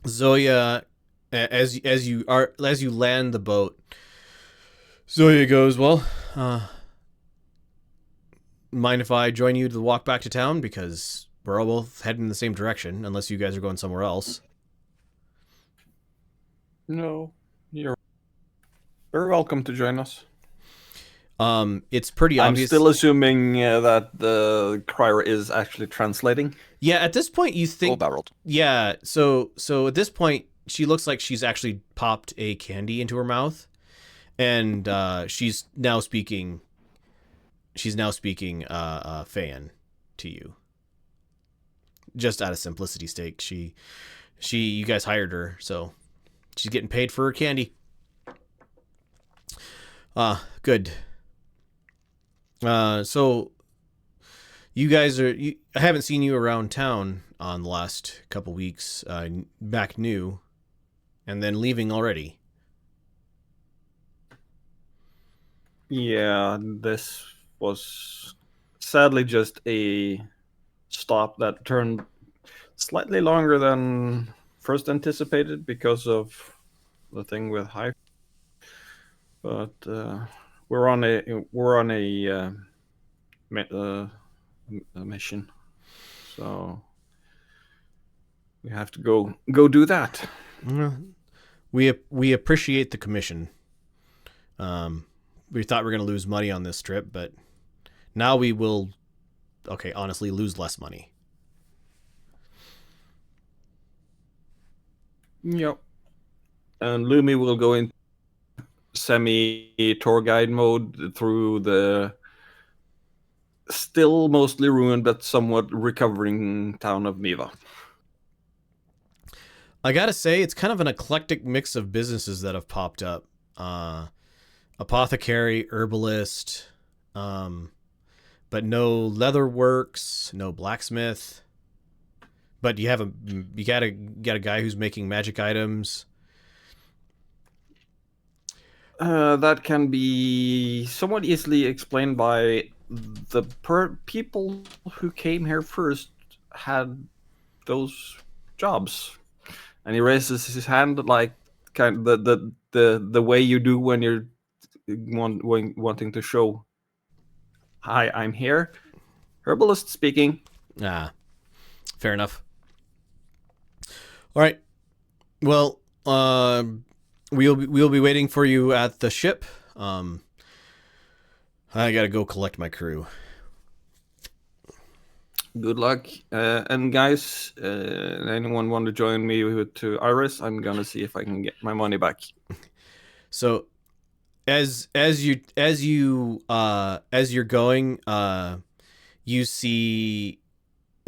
Zoya, as you land the boat, Zoya goes, "Well, mind if I join you to walk back to town, because we're all both heading in the same direction, unless you guys are going somewhere else." No, you're very welcome to join us. It's pretty obvious. I'm still assuming that the Criior is actually translating. Yeah, at this point you think. Oh, Beraald. Yeah, so at this point she looks like she's actually popped a candy into her mouth, and she's now speaking. Fan to you. Just out of simplicity sake, you guys hired her, so she's getting paid for her candy. Good. So you guys I haven't seen you around town on the last couple weeks. Back new, and then leaving already. Yeah, this was sadly just a stop that turned slightly longer than first anticipated because of the thing with Hive. But we're on a mission, so We have to go do that. We appreciate the commission. We thought we were going to lose money on this trip, but now we will, honestly, lose less money. Yep. And Lumi will go in semi-tour guide mode through the still mostly ruined but somewhat recovering town of Miiva. I gotta say, it's kind of an eclectic mix of businesses that have popped up. Apothecary, herbalist, but no leather works, no blacksmith. But you got a guy who's making magic items. That can be somewhat easily explained by the people who came here first had those jobs, and he raises his hand like kind of the way you do when you're wanting to show, "Hi, I'm here." Herbalist speaking. Fair enough. All right. Well, we'll be waiting for you at the ship. I gotta go collect my crew. Good luck, and guys, anyone want to join me to Iris? I'm gonna see if I can get my money back. So, as you're going, you see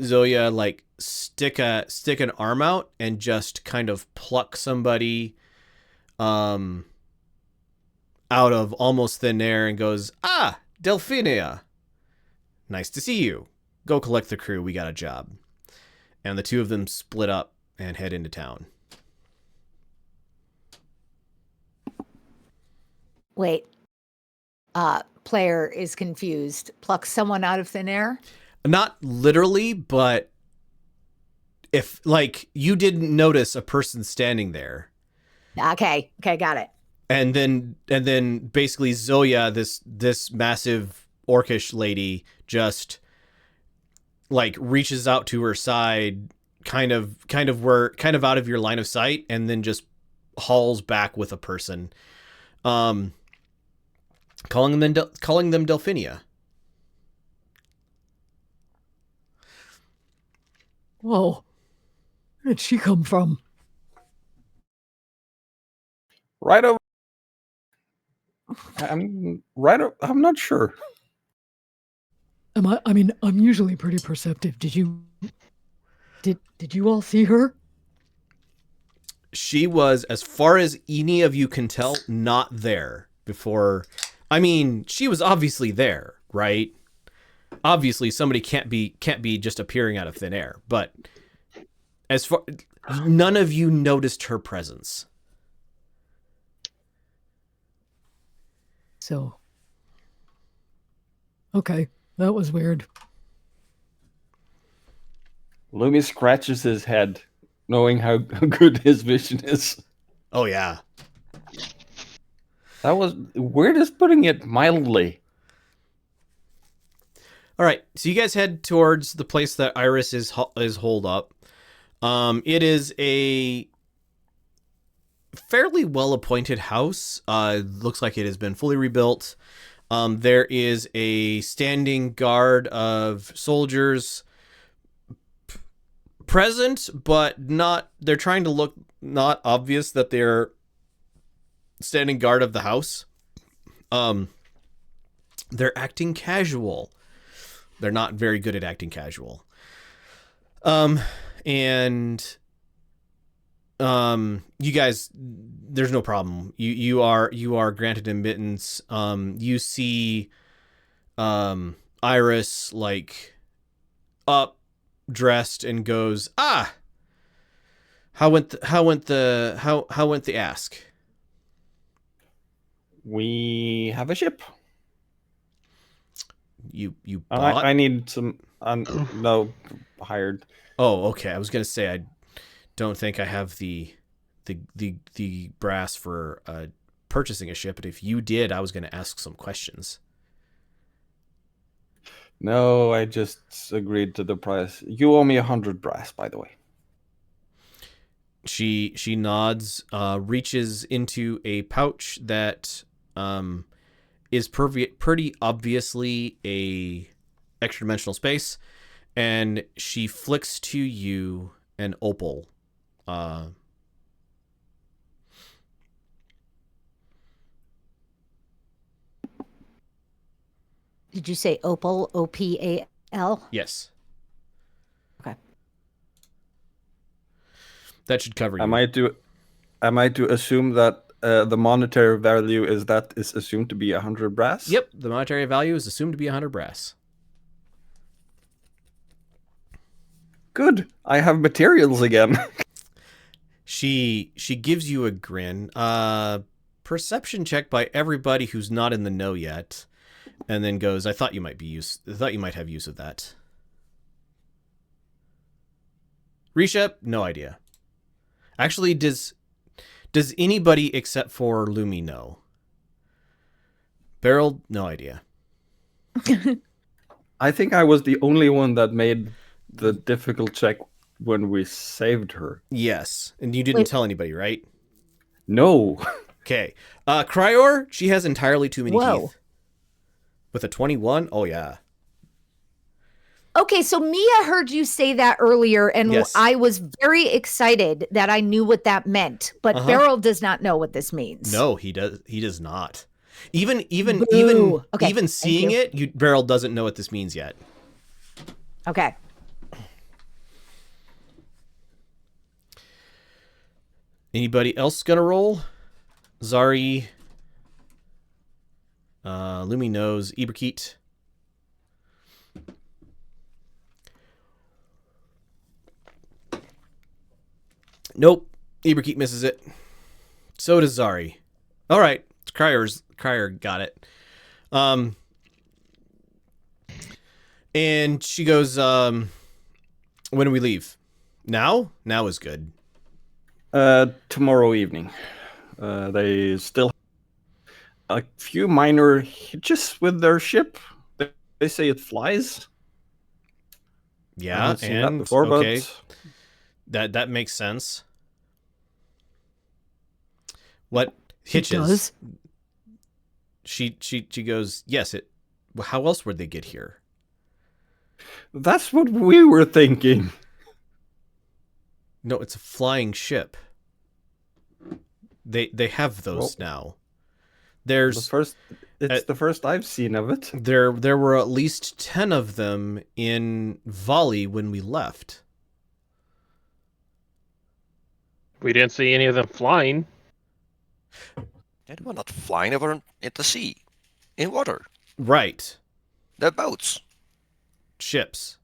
Zoya like stick an arm out and just kind of pluck somebody out of almost thin air and goes, "Ah, Delphinia. Nice to see you. Go collect the crew. We got a job." And the two of them split up and head into town. Wait. Player is confused. Pluck someone out of thin air? Not literally, but if like you didn't notice a person standing there. Okay, got it. And then basically Zoya, this massive orcish lady, just like reaches out to her side, kind of out of your line of sight, and then just hauls back with a person, calling them Delphinia. Whoa. Where did she come from? Right over. I'm not sure. I mean, I'm usually pretty perceptive. Did you all see her? She was, as far as any of you can tell, not there before. I mean, she was obviously there, right? Obviously, somebody can't be just appearing out of thin air. But as far, none of you noticed her presence. So, okay, that was weird. Lumi scratches his head, knowing how good his vision is. Oh yeah. That was weird as putting it mildly. All right, so you guys head towards the place that Iris is holed up. It is a fairly well-appointed house. Looks like it has been fully rebuilt. There is a standing guard of soldiers present, but not. They're trying to look not obvious that they're standing guard of the house. They're acting casual. They're not very good at acting casual. And you guys, there's no problem. You are granted admittance. You see Iris like up dressed and goes, "Ah, how went the ask?" We have a ship. You bought? I need some. No, hired. Oh, okay. I was gonna say I don't think I have the brass for purchasing a ship, but if you did, I was gonna ask some questions. No, I just agreed to the price. You owe me 100 brass, by the way. She nods, reaches into a pouch that is pretty obviously a extra dimensional space, and she flicks to you an opal. Did you say opal? OPAL? Yes. Okay. That should cover you. Am I to assume that the monetary value is assumed to be 100 brass? Yep, the monetary value is assumed to be 100 brass. Good. I have materials again. She gives you a grin. Perception check by everybody who's not in the know yet, and then goes, I thought you might have use of that. Riisha, no idea. Actually, does anybody except for Lumi know? Beraald, no idea. I think I was the only one that made the difficult check when we saved her. Yes, and you didn't tell anybody, right? No. Okay. Criior, she has entirely too many Whoa. teeth. With a 21? Oh, yeah. Okay, so Mia heard you say that earlier, and Yes. I was very excited that I knew what that meant. But Beraald does not know what this means. No, he does not. Even Boo. Okay, even thank seeing you. it, Beraald doesn't know what this means yet. Okay. Anybody else gonna roll? Zari, Lumi knows. Iberkeet. Nope. Iberkeet misses it. So does Zari. All right. Criior got it. And she goes, when do we leave? Now? Now is good. Tomorrow evening. They still have a few minor hitches with their ship. They say it flies. I Yeah, haven't seen that and before, okay. but That makes sense. What It hitches? does. She goes, yes, how else would they get here? that's what we were thinking. No, it's a flying ship. They have those now. It's the first I've seen of it. There were at least 10 of them in Volley when we left. We didn't see any of them flying. They were not flying over in the sea, in water. Right. They're boats. Ships.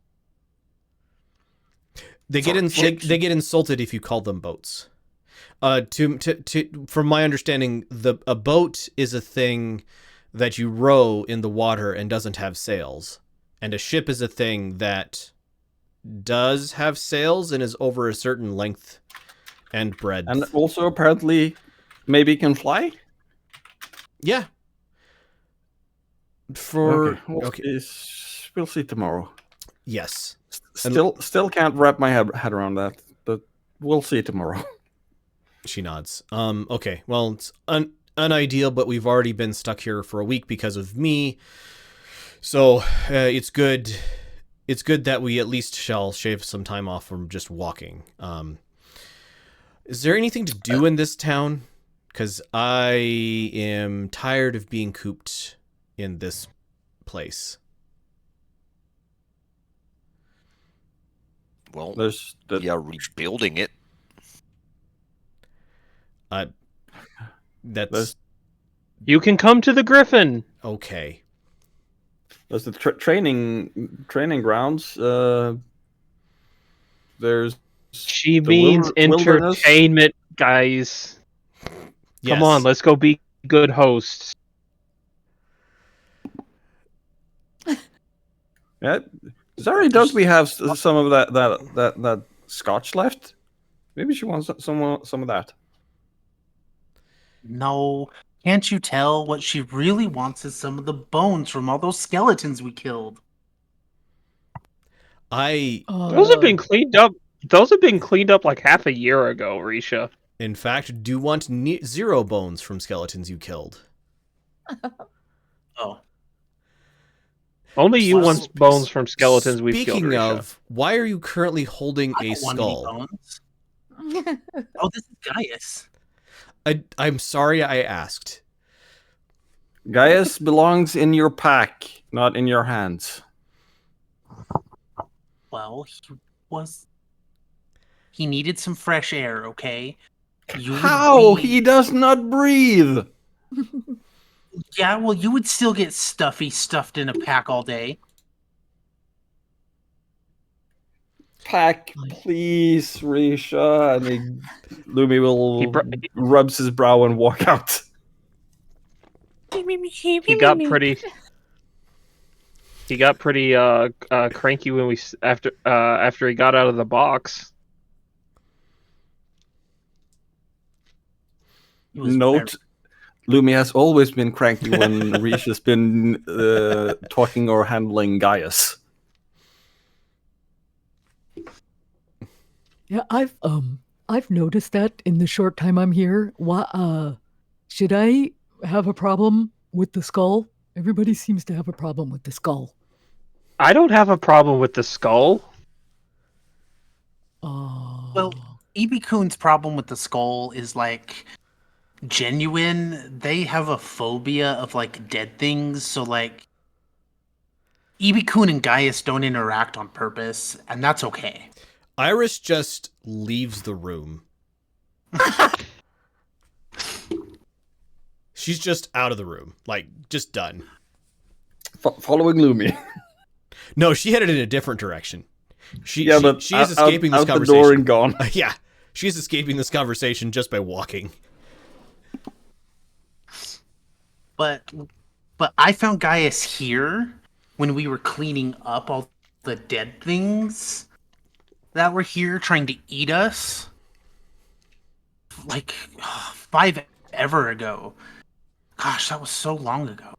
They Sorry, get ships. they get insulted if you call them boats. From my understanding, a boat is a thing that you row in the water and doesn't have sails, and a ship is a thing that does have sails and is over a certain length and breadth. And also apparently maybe can fly? Yeah. We'll see tomorrow. Yes. Still can't wrap my head around that, but we'll see tomorrow. She nods. Okay. Well, it's unideal, but we've already been stuck here for a week because of me. So it's good. It's good that we at least shall shave some time off from just walking. Is there anything to do in this town? Because I am tired of being cooped in this place. Well, There's we are rebuilding it. That's You can come to the Griffin. okay. There's the training grounds. There's She the means wilderness. entertainment, guys. Yes. Come on, let's go be good hosts. Yeah, sorry, don't we have some of that scotch left? Maybe she wants some of that. No, can't you tell? What she really wants is some of the bones from all those skeletons we killed. Those have been cleaned up Those have been cleaned up like half a year ago, Riisha. In fact, do want 0 bones from skeletons you killed. Oh, Only you Well, want bones from skeletons we've killed, Speaking Riisha. of, why are you currently holding I a don't want any skull? bones. Oh, this is Gaius. I'm sorry I asked. Gaius belongs in your pack, not in your hands. Well, he needed some fresh air, okay? You would How? breathe- He does not breathe. Yeah, well, you would still get stuffed in a pack all day. Pack, please, Riisha. And Lumi will rubs his brow and walk out. He got pretty. He got pretty cranky when after he got out of the box. Note, Lumi has always been cranky when Riisha's been talking or handling Gaius. Yeah, I've noticed that in the short time I'm here. Should I have a problem with the skull? Everybody seems to have a problem with the skull. I don't have a problem with the skull. Well, Ibiku's problem with the skull is like genuine. They have a phobia of like dead things, so like Ibikun and Gaius don't interact on purpose, and that's okay. Iris just leaves the room. She's just out of the room. Like, just done. Following Lumi. No, she headed in a different direction. She is out, escaping this out conversation. the door and gone. Yeah, she's escaping this conversation just by walking. But I found Gaius here when we were cleaning up all the dead things that were here trying to eat us. Like 5 ever ago. Gosh, that was so long ago.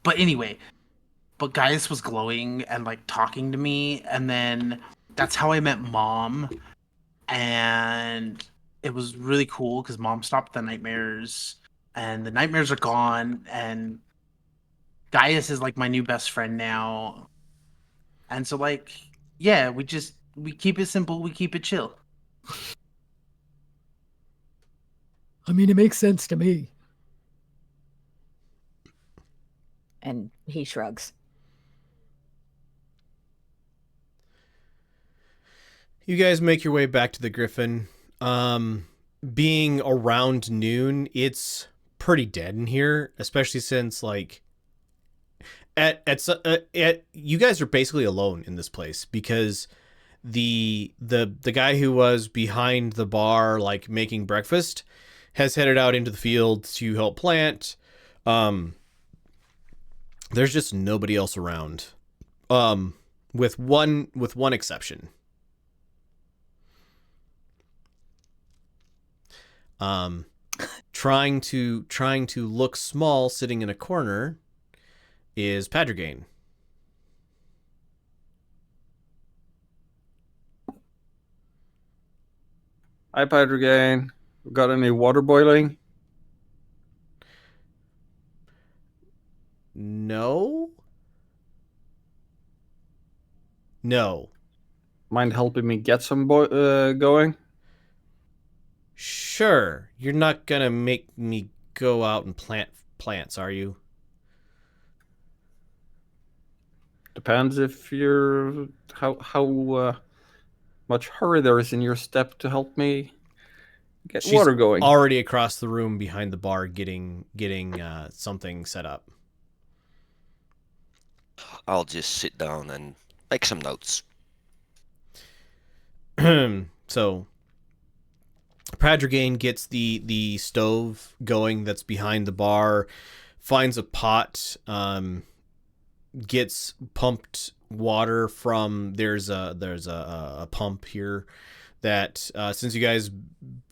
But anyway, Gaius was glowing and like talking to me, and then that's how I met Mom. And it was really cool because Mom stopped the nightmares, and the nightmares are gone, and Gaius is like my new best friend now. And so like, yeah, we keep it simple, we keep it chill. I mean, it makes sense to me. And he shrugs. You guys make your way back to the Griffin. Being around noon, it's pretty dead in here, especially since like you guys are basically alone in this place because the guy who was behind the bar like making breakfast has headed out into the field to help plant. There's just nobody else around. With one exception. Trying to look small sitting in a corner is Padragain. Hi, Padragain. Got any water boiling? No. Mind helping me get some going? Sure. You're not gonna make me go out and plant plants, are you? Depends if you're how much hurry there is in your step to help me get She's water going. already across the room behind the bar getting something set up. I'll just sit down and make some notes. So Padragain gets the stove going that's behind the bar, finds a pot, gets pumped water from there's a pump here that since you guys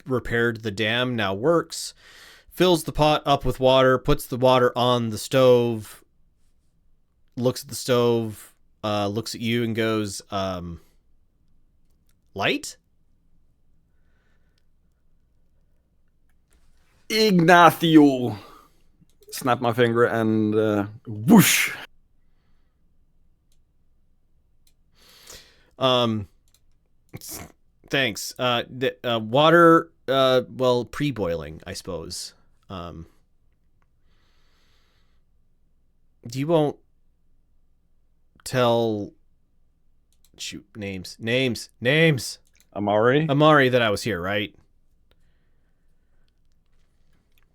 repaired the dam now works, fills the pot up with water, puts the water on the stove, looks at the stove, looks at you and goes, Light? Ignacio. Snap my finger and whoosh. Thanks. Water, well, pre-boiling, I suppose. You won't tell... Shoot, names. Amari, Amari that I was here, right?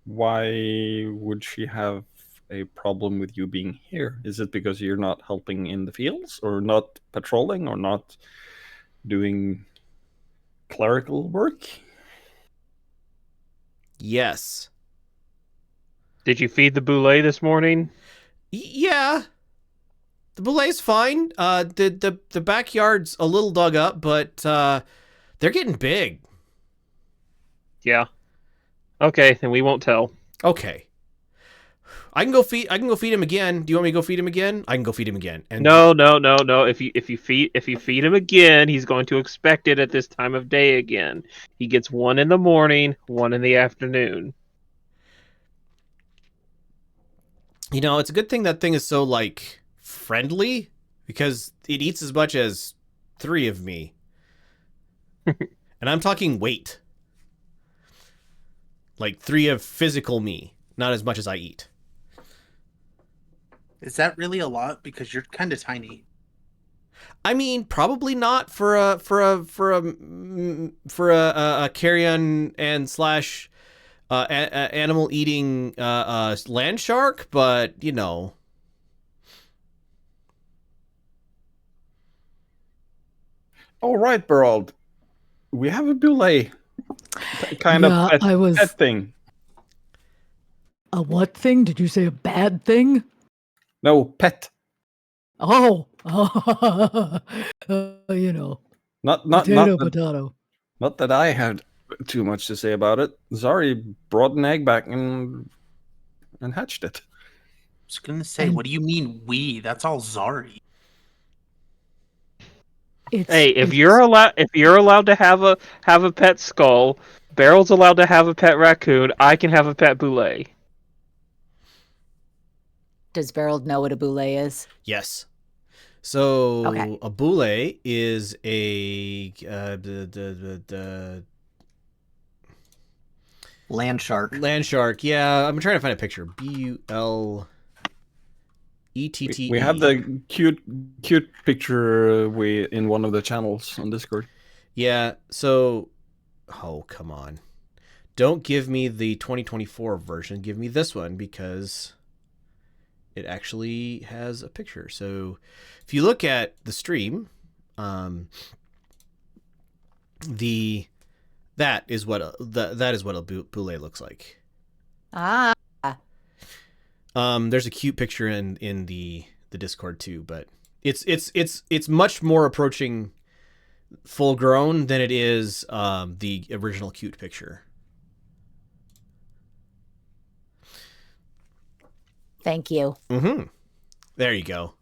why would she have a problem with you being here? Is it because you're not helping in the fields, or not patrolling, or not doing clerical work? Yes. Did you feed the boule this morning? Yeah. The boulet's fine. The backyard's a little dug up, but they're getting big. Yeah. Okay, then we won't tell. Okay. I can go feed him again. Do you want me to go feed him again? I can go feed him again. And No. If you feed him again, he's going to expect it at this time of day again. He gets one in the morning, one in the afternoon. You know, it's a good thing that thing is so, like, friendly, because it eats as much as 3 of me. And I'm talking weight. Like 3 of physical me, not as much as I eat. Is that really a lot? Because you're kind of tiny. I mean, probably not for a carrion and slash animal eating land shark, but you know. All right, Beraald. We have a boule. Kind Yeah, of I was- pet thing. A what thing? Did you say a bad thing? No, pet. Oh, you know, Not potato. not that I had too much to say about it. Zari brought an egg back and hatched it. I was gonna say, what do you mean we? That's all Zari. Hey, if you're allowed to have a pet skull, Beryl's allowed to have a pet raccoon. I can have a pet boule. Does Beraald know what a boule is? Yes. So Okay. a boule is a the Land shark. land shark. Yeah, I'm trying to find a picture. Bullette. We have the cute picture in one of the channels on Discord. Yeah. So, oh come on, don't give me the 2024 version. Give me this one because it actually has a picture. So, if you look at the stream, that is what a boule looks like. Ah, There's a cute picture in the Discord too, but it's much more approaching full grown than it is the original cute picture. thank you. Mm-hmm. There you go.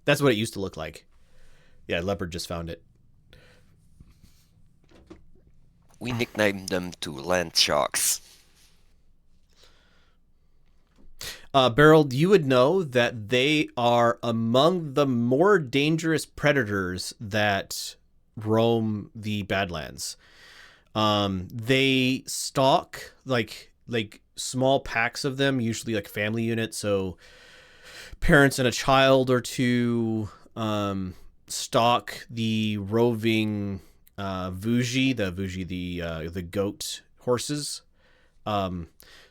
That's what it used to look like. Yeah, Leopard just found it. We nicknamed them to land sharks. Beraald, you would know that they are among the more dangerous predators that roam the Badlands. They stalk like small packs of them, usually like family units. So parents and a child or two stalk the roving Vuji, the goat horses.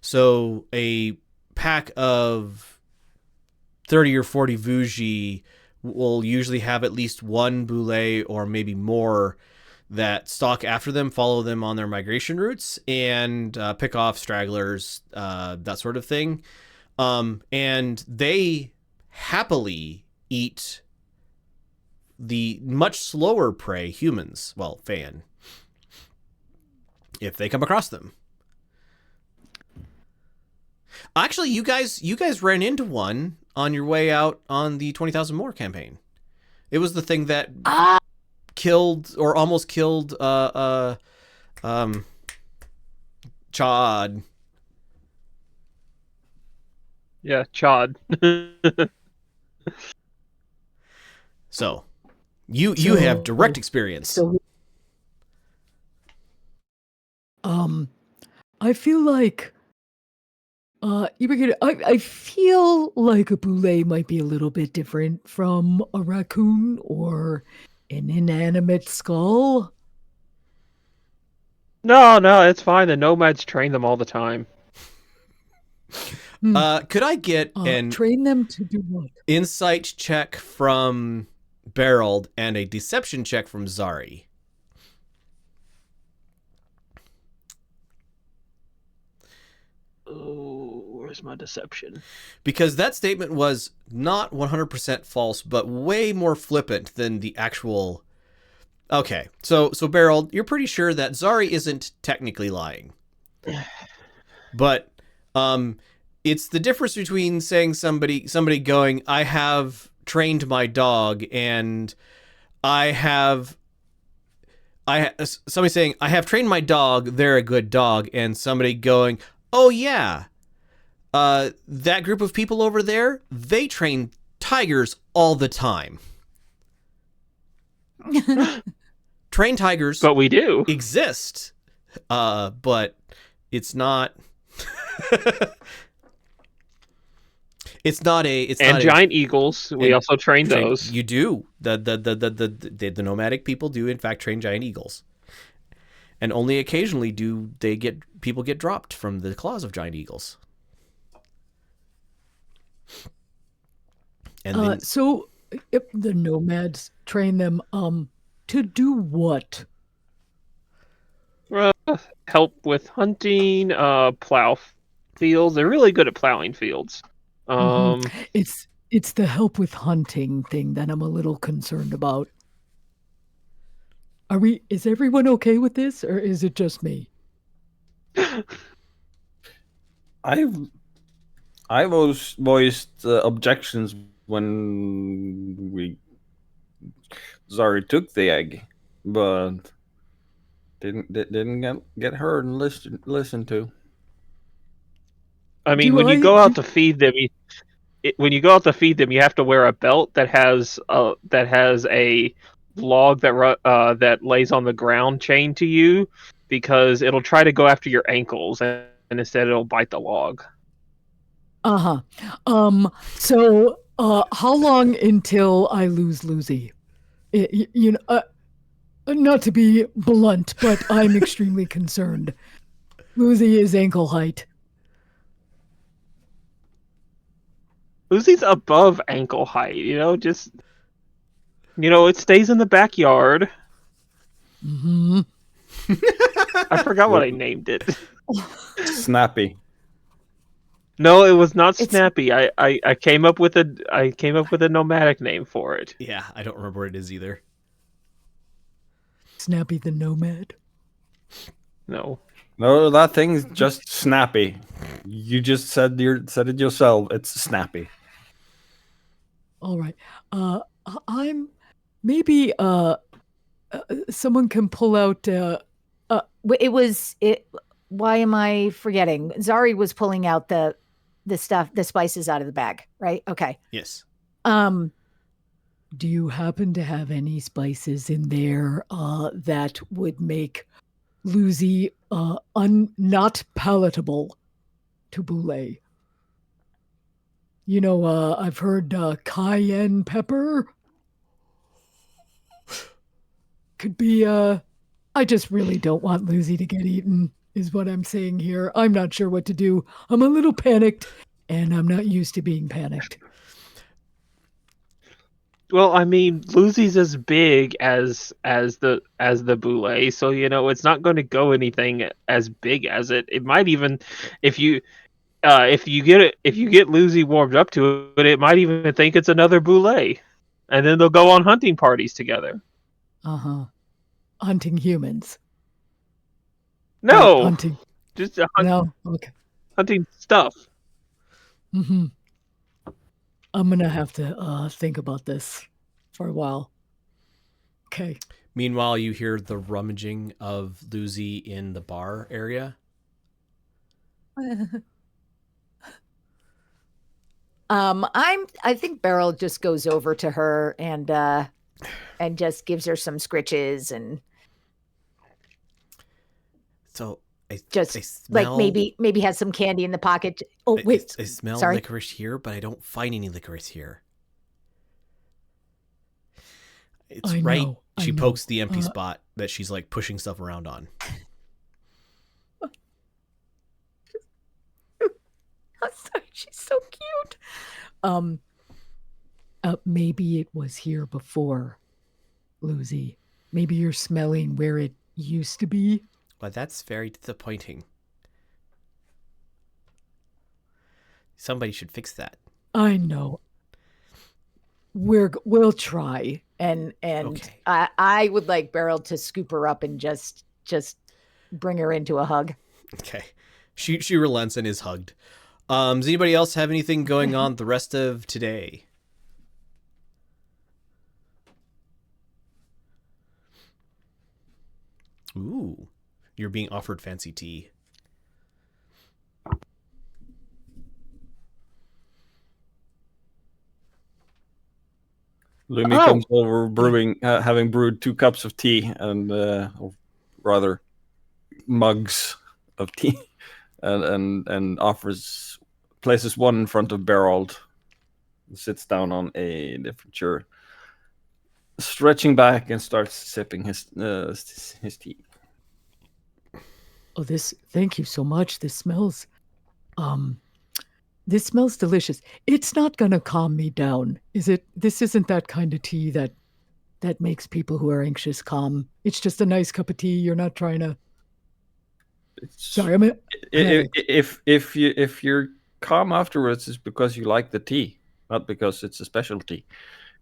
So a pack of 30 or 40 Vuji will usually have at least one boule or maybe more that stalk after them, follow them on their migration routes, and pick off stragglers, that sort of thing. And they happily eat the much slower prey, humans, well, Fan, if they come across them. Actually, you guys ran into one on your way out on the 20,000 More campaign. It was the thing that killed or almost killed Chad. Yeah, Chad. So you have direct experience. So, I feel like, I feel like a boule might be a little bit different from a raccoon or an inanimate skull. No, it's fine. The nomads train them all the time. Could I get an Train them to do what? insight check from Beraald and a deception check from Zari? Oh, where's my deception? Because that statement was not 100% false, but way more flippant than the actual. Okay, so Beraald, you're pretty sure that Zari isn't technically lying, but it's the difference between saying somebody going, "I have trained my dog," and somebody saying, "I have trained my dog. They're a good dog," and somebody going, "Oh yeah, that group of people over there, they train tigers all the time." Train tigers, But we do. exist, but it's not. It's not giant eagles. We also train those. You do the nomadic people do in fact train giant eagles, and only occasionally do people get dropped from the claws of giant eagles. And then, So if the nomads train them to do what? Help with hunting, plow fields. They're really good at plowing fields. It's the help with hunting thing that I'm a little concerned about. Is everyone okay with this, or is it just me? I've always voiced objections when Zari took the egg, but didn't get heard and listened to. I mean, when you go out to feed them, you have to wear a belt that has a log that lays on the ground chained to you, because it'll try to go after your ankles, and instead it'll bite the log. So how long until I lose Lucy? Not to be blunt, but I'm extremely concerned. Lucy is ankle height. Lucy's above ankle height, it stays in the backyard. Mm-hmm. I forgot what I named it. Snappy. No, it was not Snappy. I came up with a nomadic name for it. yeah, I don't remember what it is either. Snappy the Nomad. No, that thing's just Snappy. You just said it yourself. It's Snappy. All right. I'm maybe someone can pull out. Why am I forgetting? Zari was pulling out the stuff, the spices out of the bag, right? Okay. Yes. Do you happen to have any spices in there that would make Lucy not palatable to Boule? I've heard cayenne pepper could be. I just really don't want Lucy to get eaten, is what I'm saying here. I'm not sure what to do. I'm a little panicked, and I'm not used to being panicked. well, I mean, Lucy's as big as the boule, so it's not going to go anything as big as it. It might even, if you get Lucy warmed up to it, it might even think it's another boule, and then they'll go on hunting parties together. Hunting humans. No, hunting. Just No, okay. hunting stuff. Mm-hmm. I'm gonna have to think about this for a while. Okay. Meanwhile, you hear the rummaging of Lucy in the bar area. I think Beryl just goes over to her and just gives her some scritches and So I just I smell, like maybe has some candy in the pocket. Oh wait, I smell sorry. licorice here, but I don't find any licorice here. It's I right. know, I She know. pokes the empty spot that she's like pushing stuff around on. I'm sorry, she's so cute. Maybe it was here before, Lucy. Maybe you're smelling where it used to be. Well, that's very disappointing. Somebody should fix that. I know. We'll try, and Okay. I would like Beryl to scoop her up and just bring her into a hug. Okay. She relents and is hugged. Does anybody else have anything going on the rest of today? Ooh, you're being offered fancy tea. Lumi comes over brewing, having brewed 2 cups of tea and, or rather, mugs of tea, and places one in front of Beraald, sits down on a different chair, stretching back and starts sipping his tea. Oh, thank you so much. This smells delicious. It's not gonna calm me down, is it? This isn't that kind of tea that makes people who are anxious calm. It's just a nice cup of tea. You're not trying to. Sorry, if you're calm afterwards, it's because you like the tea, not because it's a specialty.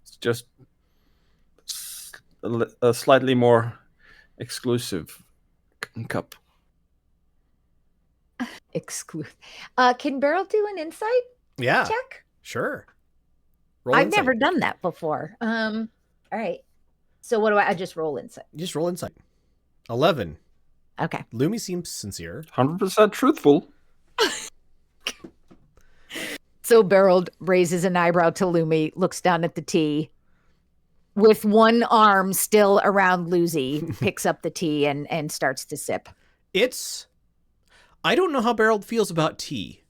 It's just a slightly more exclusive cup. Exclusive. Can Beryl do an insight Yeah, check? sure. Roll I've insight. never done that before. All right. So what do I just roll insight? Just roll insight. 11. Okay. Lumi seems sincere. 100% truthful. So Beryl raises an eyebrow to Lumi, looks down at the tea, with one arm still around Lucy, picks up the tea and starts to sip. I don't know how Beraald feels about tea.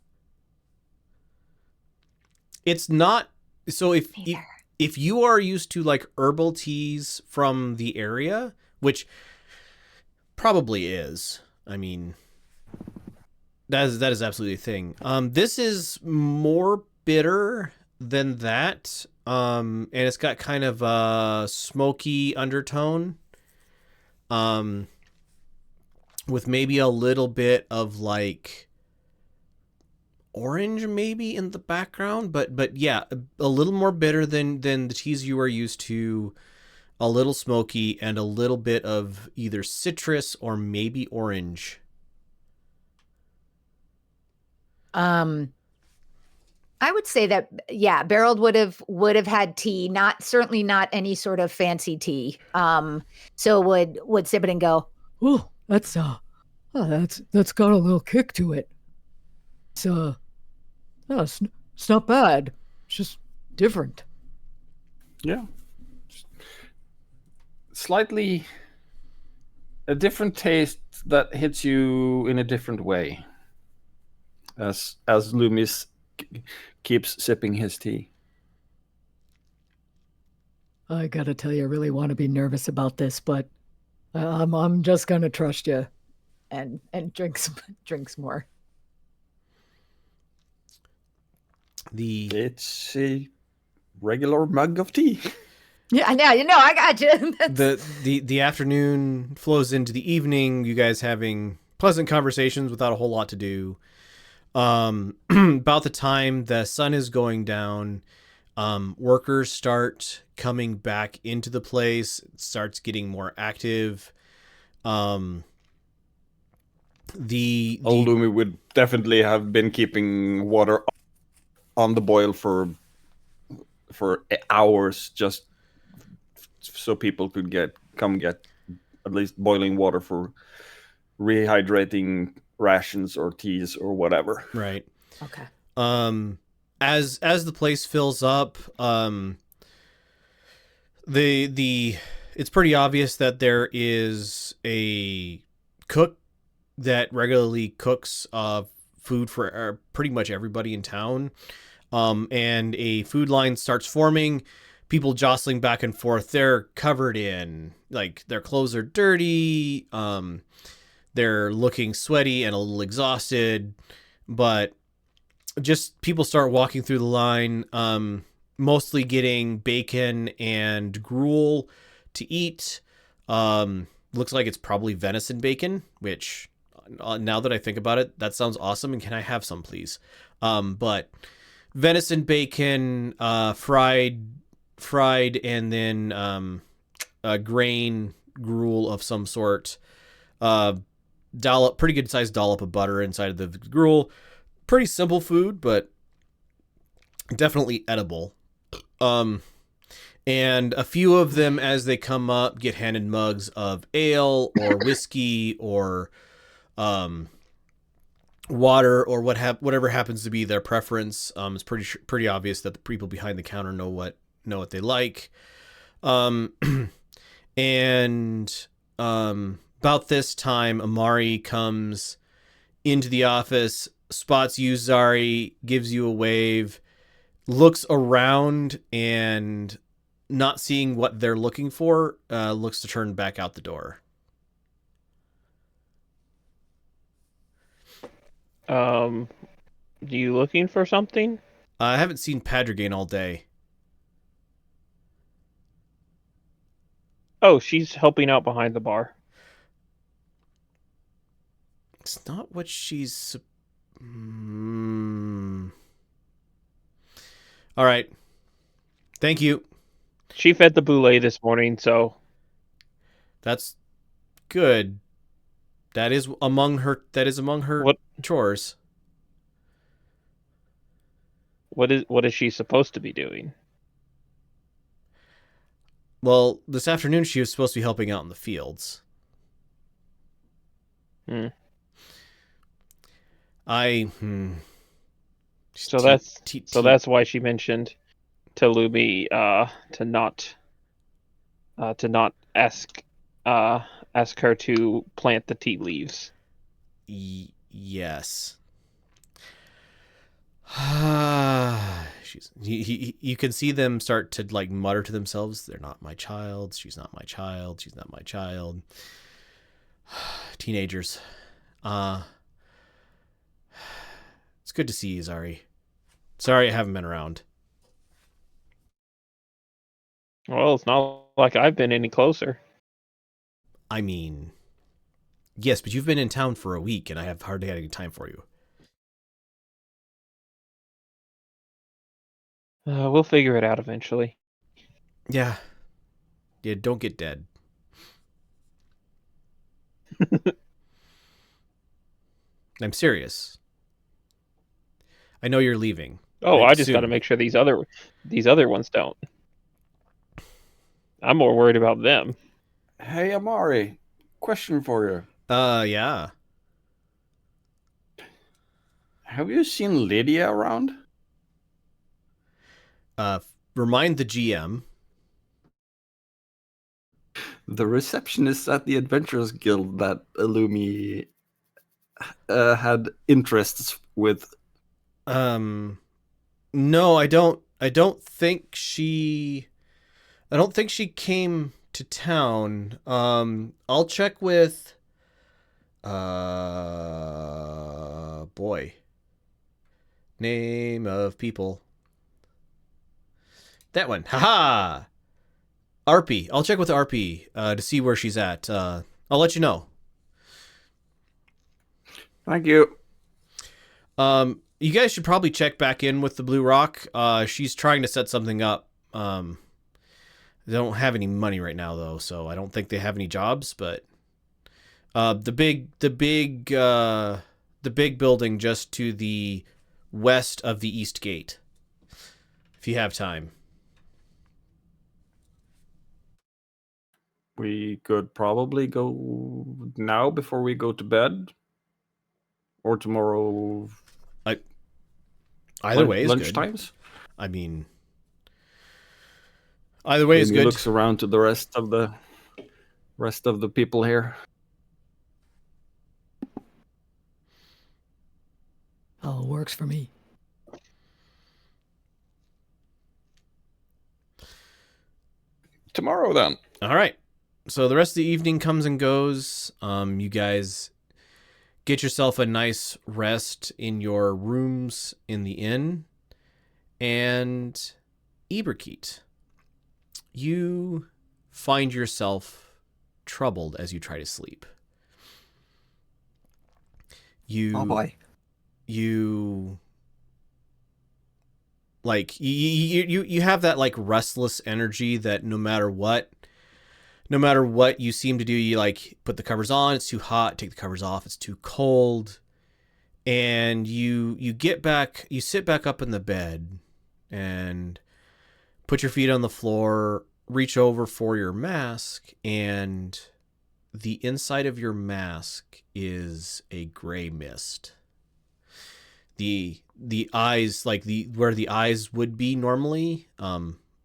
It's not so if you are used to like herbal teas from the area, which probably is. I mean, that is absolutely a thing. This is more bitter than that. And it's got kind of a smoky undertone. With maybe a little bit of like orange maybe in the background, but yeah, a little more bitter than the teas you are used to, a little smoky, and a little bit of either citrus or maybe orange. I would say that Beraald would have had tea, certainly not any sort of fancy tea. So would sip it and go, oh, that's got a little kick to it. It's not bad. It's just different. Yeah. Slightly a different taste that hits you in a different way. As Loomis keeps sipping his tea. I gotta tell you, I really want to be nervous about this, but I'm just gonna trust you, and drinks more. It's a regular mug of tea. Yeah, I know. I got you. The afternoon flows into the evening. You guys having pleasant conversations without a whole lot to do. About the time the sun is going down, workers start coming back into the place. It starts getting more active. Old Lumi would definitely have been keeping water on the boil for hours, just so people could get come get at least boiling water for rehydrating rations or teas or whatever. Right. Okay. As the place fills up, it's pretty obvious that there is a cook that regularly cooks food for pretty much everybody in town. And a food line starts forming, people jostling back and forth. They're covered in, like, their clothes are dirty. They're looking sweaty and a little exhausted, but just people start walking through the line, mostly getting bacon and gruel to eat. Looks like it's probably venison bacon, which now that I think about it, that sounds awesome. And can I have some, please? But venison bacon, fried, and then a grain gruel of some sort. Pretty good sized dollop of butter inside of the gruel. Pretty simple food, but definitely edible. And a few of them, as they come up, get handed mugs of ale or whiskey or water or whatever happens to be their preference. It's pretty obvious that the people behind the counter know what they like. And about this time, Amari comes into the office, spots you, Zari, gives you a wave, looks around, and not seeing what they're looking for, looks to turn back out the door. You looking for something? I haven't seen Padraign all day. Oh, she's helping out behind the bar. It's not what she's... All right. Thank you. She fed the boule this morning, so... That's good. That is among her chores. What is she supposed to be doing? Well, this afternoon she was supposed to be helping out in the fields. So that's why she mentioned to Lumi to not ask her to plant the tea leaves. Yes. You can see them start to like mutter to themselves. They're not my child. She's not my child. She's not my child. Teenagers. It's good to see you, Zari. Sorry I haven't been around. Well, it's not like I've been any closer. I mean, yes, but you've been in town for a week, and I have hardly had any time for you. We'll figure it out eventually. Yeah, don't get dead. I'm serious. I know you're leaving. Oh, Like, I just got to make sure these other ones don't. I'm more worried about them. Hey, Amari, question for you. Yeah. Have you seen Lydia around? Remind the GM. The receptionist at the Adventurers Guild that Illumi had interests with. No, I don't think she came to town. I'll check with boy. Name of people. That one. Haha. RP. I'll check with RP to see where she's at. I'll let you know. Thank you. You guys should probably check back in with the Blue Rock. She's trying to set something up. They don't have any money right now though, so I don't think they have any jobs, but the big building just to the west of the East Gate. If you have time. We could probably go now before we go to bed, or tomorrow. Either way is lunch good. times. I mean, either way is Amy good. looks around to the rest of the people here. Oh, works for me. Tomorrow then. All right. So the rest of the evening comes and goes. You guys get yourself a nice rest in your rooms in the inn. And Eberkeet, you find yourself troubled as you try to sleep. Oh boy. You like you have that like restless energy that no matter what you seem to do, you like put the covers on, it's too hot, take the covers off, it's too cold, and you sit back up in the bed and put your feet on the floor, reach over for your mask, and the inside of your mask is a gray mist. The eyes, like where the eyes would be normally,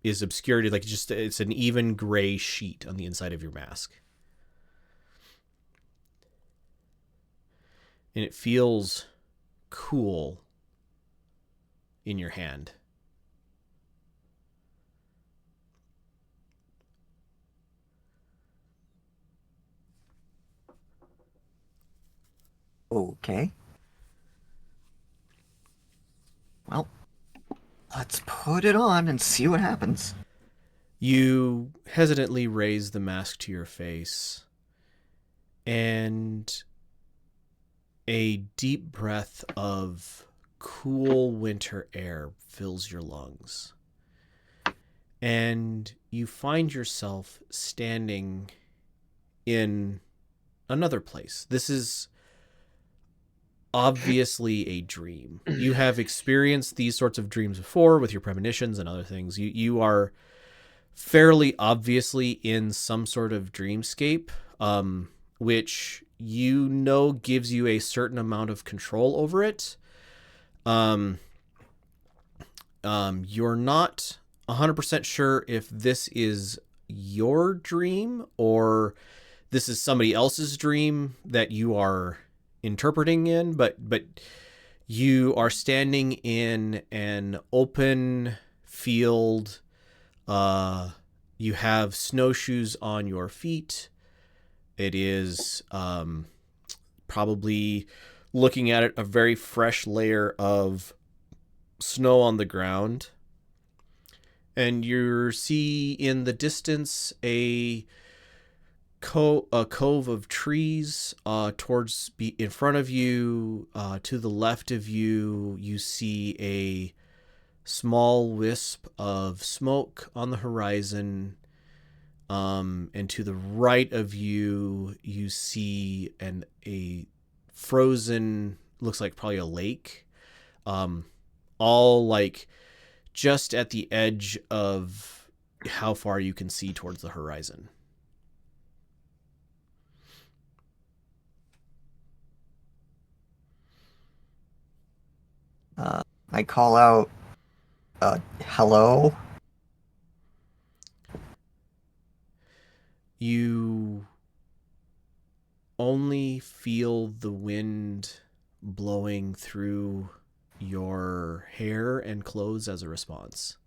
is obscured. Like it's an even gray sheet on the inside of your mask. And it feels cool in your hand. Okay. Well, let's put it on and see what happens. You hesitantly raise the mask to your face, and a deep breath of cool winter air fills your lungs. And you find yourself standing in another place. This is obviously a dream. You have experienced these sorts of dreams before with your premonitions and other things. You are fairly obviously in some sort of dreamscape, which you know gives you a certain amount of control over it. You're not 100% sure if this is your dream or this is somebody else's dream that you are interpreting in, but you are standing in an open field. You have snowshoes on your feet. It is probably, looking at it, a very fresh layer of snow on the ground. And you see in the distance a cove of trees in front of you. To the left of you, you see a small wisp of smoke on the horizon. And to the right of you, you see a frozen, looks like probably a lake, all like just at the edge of how far you can see towards the horizon. I call out, hello? You only feel the wind blowing through your hair and clothes as a response.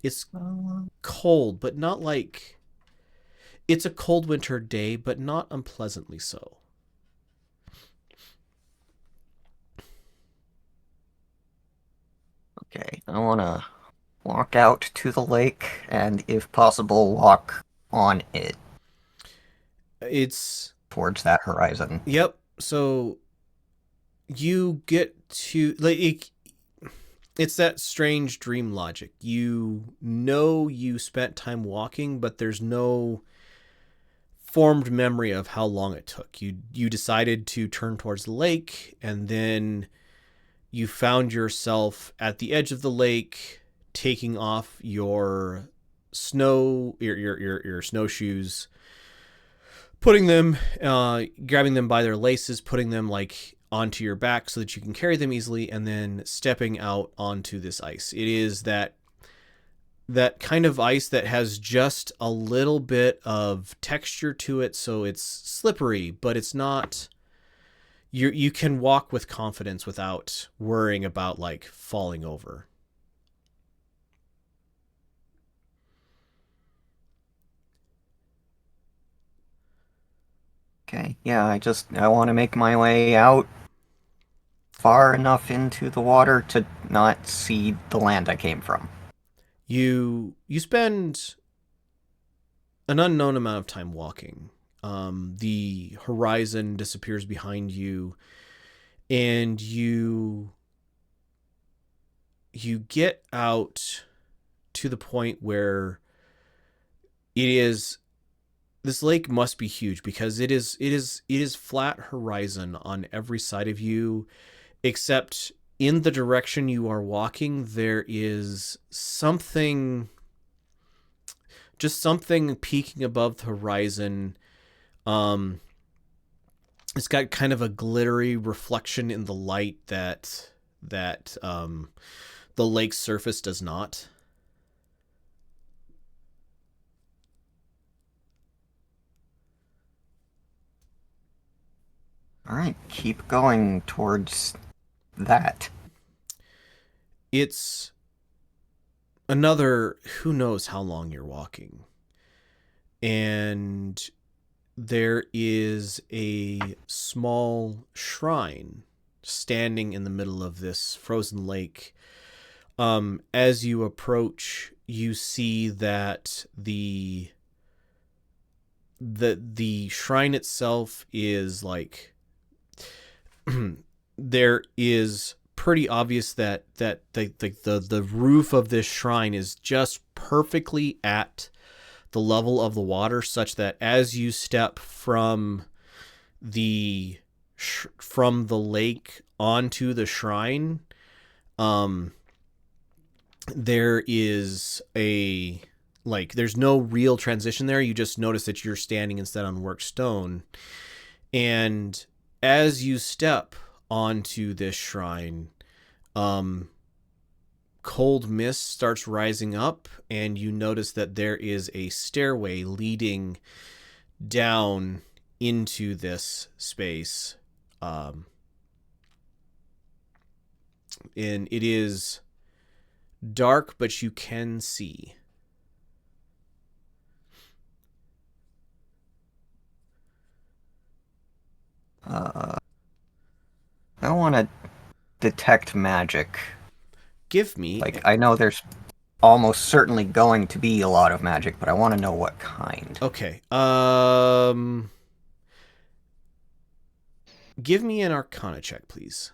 It's cold, but not like... It's a cold winter day, but not unpleasantly so. Okay, I want to walk out to the lake and, if possible, walk on it. It's... towards that horizon. Yep. So you get to... like, it's that strange dream logic. You know you spent time walking, but there's no formed memory of how long it took. You decided to turn towards the lake, and then you found yourself at the edge of the lake, taking off your your snowshoes, putting them, grabbing them by their laces, putting them like onto your back so that you can carry them easily, and then stepping out onto this ice. It is that kind of ice that has just a little bit of texture to it, so it's slippery, but it's not. You can walk with confidence without worrying about like falling over. Okay, yeah, I want to make my way out far enough into the water to not see the land I came from. You spend an unknown amount of time walking. The horizon disappears behind you, and you get out to the point where this lake must be huge, because it is flat horizon on every side of you, except in the direction you are walking there is something peeking above the horizon. It's got kind of a glittery reflection in the light that the lake's surface does not. All right, keep going towards that. It's another who knows how long you're walking. And there is a small shrine standing in the middle of this frozen lake. As you approach, you see that the shrine itself is like there is pretty obvious that the roof of this shrine is just perfectly at the level of the water, such that as you step from the lake onto the shrine, there is there's no real transition there. You just notice that you're standing instead on worked stone. And as you step onto this shrine, cold mist starts rising up, and you notice that there is a stairway leading down into this space. And it is dark, but you can see. I want to detect magic. Give me... I know there's almost certainly going to be a lot of magic, but I want to know what kind. Okay. Give me an Arcana check, please.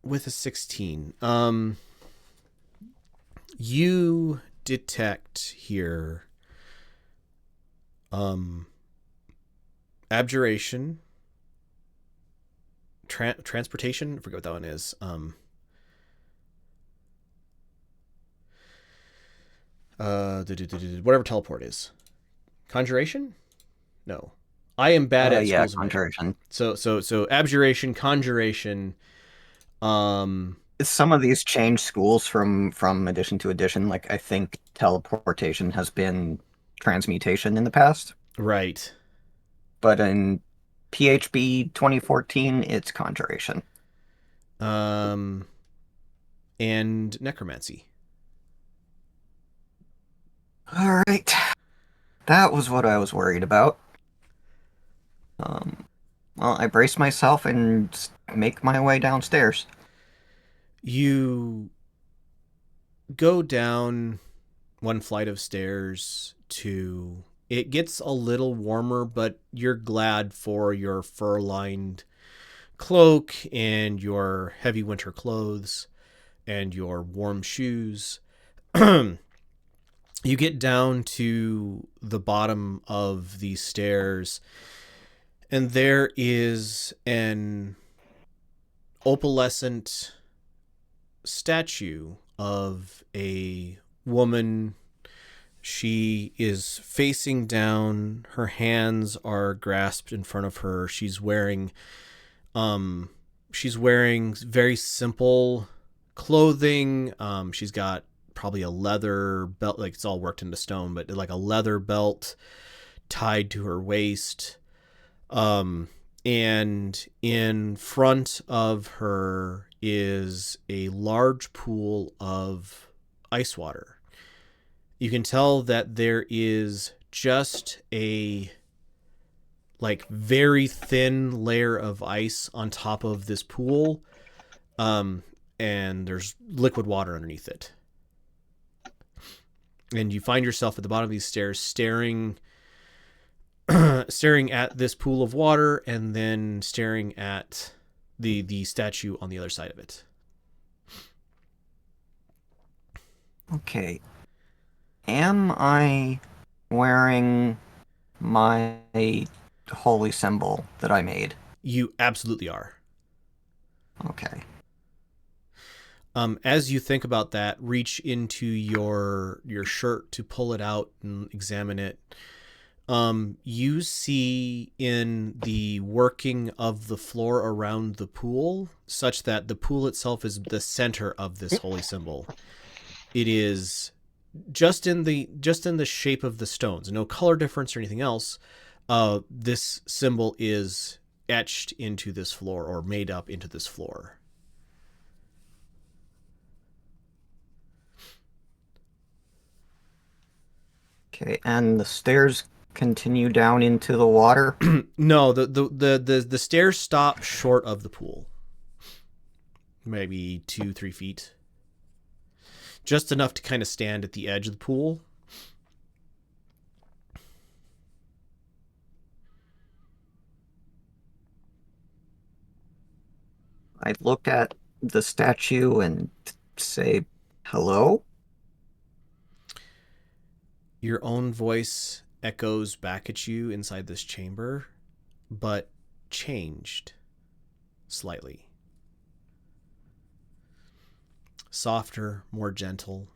With a 16. You detect here abjuration, transportation, I forget what that one is. Whatever teleport is. Conjuration? No. I am bad at schools. Conjuration. So abjuration, conjuration. Some of these change schools from edition to edition. Like, I think teleportation has been transmutation in the past. Right. But in PHB 2014, it's conjuration. And necromancy. All right. That was what I was worried about. Well, I brace myself and make my way downstairs. You go down one flight of stairs to... It gets a little warmer, but you're glad for your fur-lined cloak and your heavy winter clothes and your warm shoes. You get down to the bottom of these stairs, and there is an opalescent statue of a woman. She is facing down. Her hands are grasped in front of her. She's wearing very simple clothing. She's got probably a leather belt, like it's all worked into stone, but like a leather belt tied to her waist. And in front of her is a large pool of ice water. You can tell that there is just a like very thin layer of ice on top of this pool. And there's liquid water underneath it. And you find yourself at the bottom of these stairs staring at this pool of water and then staring at the statue on the other side of it. Okay. Am I wearing my holy symbol that I made? You absolutely are. Okay. As you think about that, reach into your shirt to pull it out and examine it. You see in the working of the floor around the pool, such that the pool itself is the center of this holy symbol. It is just in the shape of the stones, no color difference or anything else. This symbol is etched into this floor or made up into this floor. Okay, and the stairs continue down into the water? No, the stairs stop short of the pool. Maybe 2-3 feet. Just enough to kind of stand at the edge of the pool. I look at the statue and say, hello? Your own voice echoes back at you inside this chamber, but changed slightly. Softer, more gentle.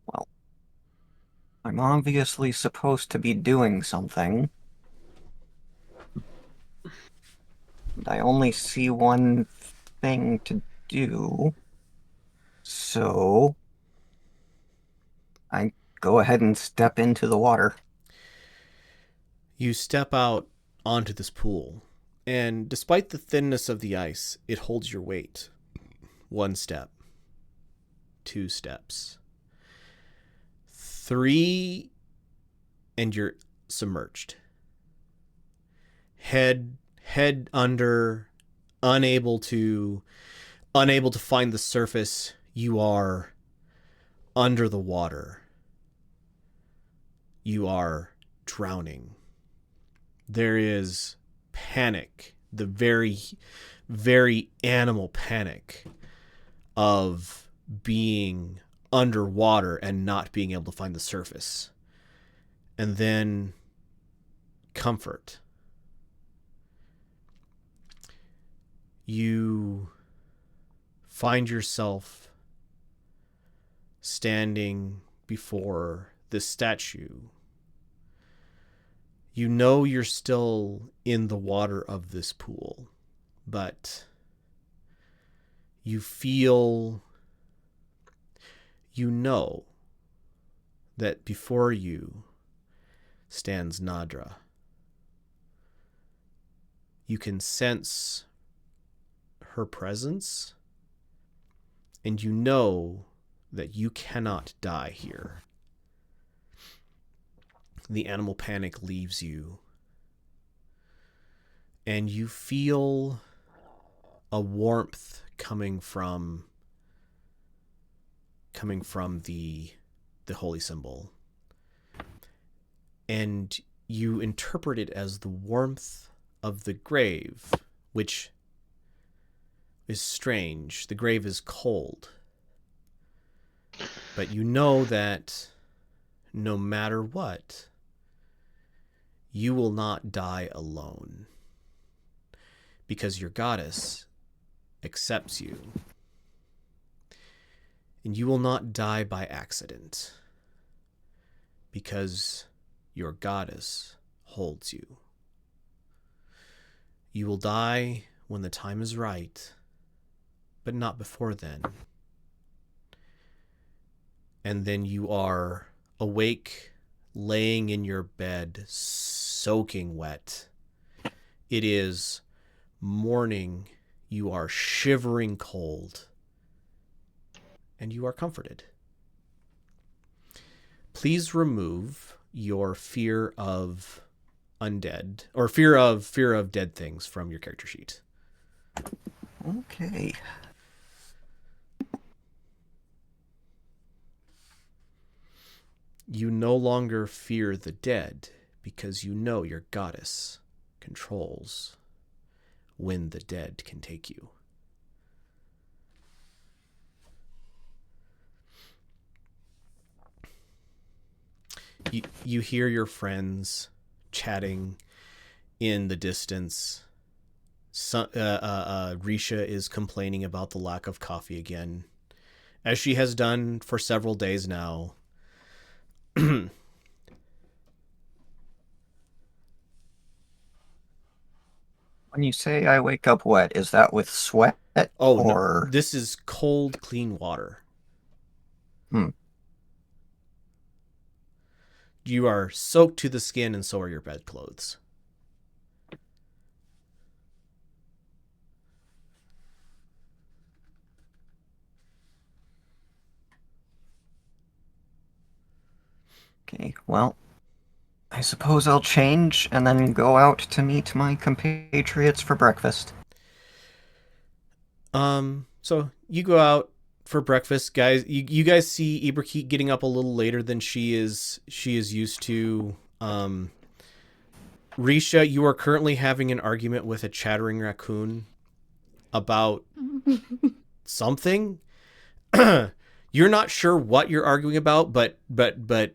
Well, I'm obviously supposed to be doing something. And I only see one thing to do. So I go ahead and step into the water. You step out onto this pool, and despite the thinness of the ice, it holds your weight. 1 step. 2 steps. 3, and you're submerged. Head under, unable to find the surface. You are under the water. You are drowning. There is panic, the very, very animal panic of being underwater and not being able to find the surface. And then comfort. You find yourself standing before this statue. You know you're still in the water of this pool, but you feel, you know that before you stands Nadra. You can sense her presence, and you know that you cannot die here. The animal panic leaves you, and you feel a warmth coming from the holy symbol, and you interpret it as the warmth of the grave, which is strange. The grave is cold. But you know that no matter what, you will not die alone. Because your goddess accepts you. And you will not die by accident. Because your goddess holds you. You will die when the time is right, but not before then. And then you are awake, laying in your bed, soaking wet. It is morning. You are shivering cold. And you are comforted. Please remove your fear of undead, or fear of dead things from your character sheet. Okay. You no longer fear the dead because you know your goddess controls when the dead can take you. You hear your friends chatting in the distance. Riisha is complaining about the lack of coffee again, as she has done for several days now. When you say I wake up wet, is that with sweat? Oh, or... no. This is cold, clean water. You are soaked to the skin, and so are your bedclothes. Okay, well, I suppose I'll change and then go out to meet my compatriots for breakfast. So you go out for breakfast, guys. You guys see Ibrahim getting up a little later than she is used to. Riisha, you are currently having an argument with a chattering raccoon about something. You're not sure what you're arguing about, but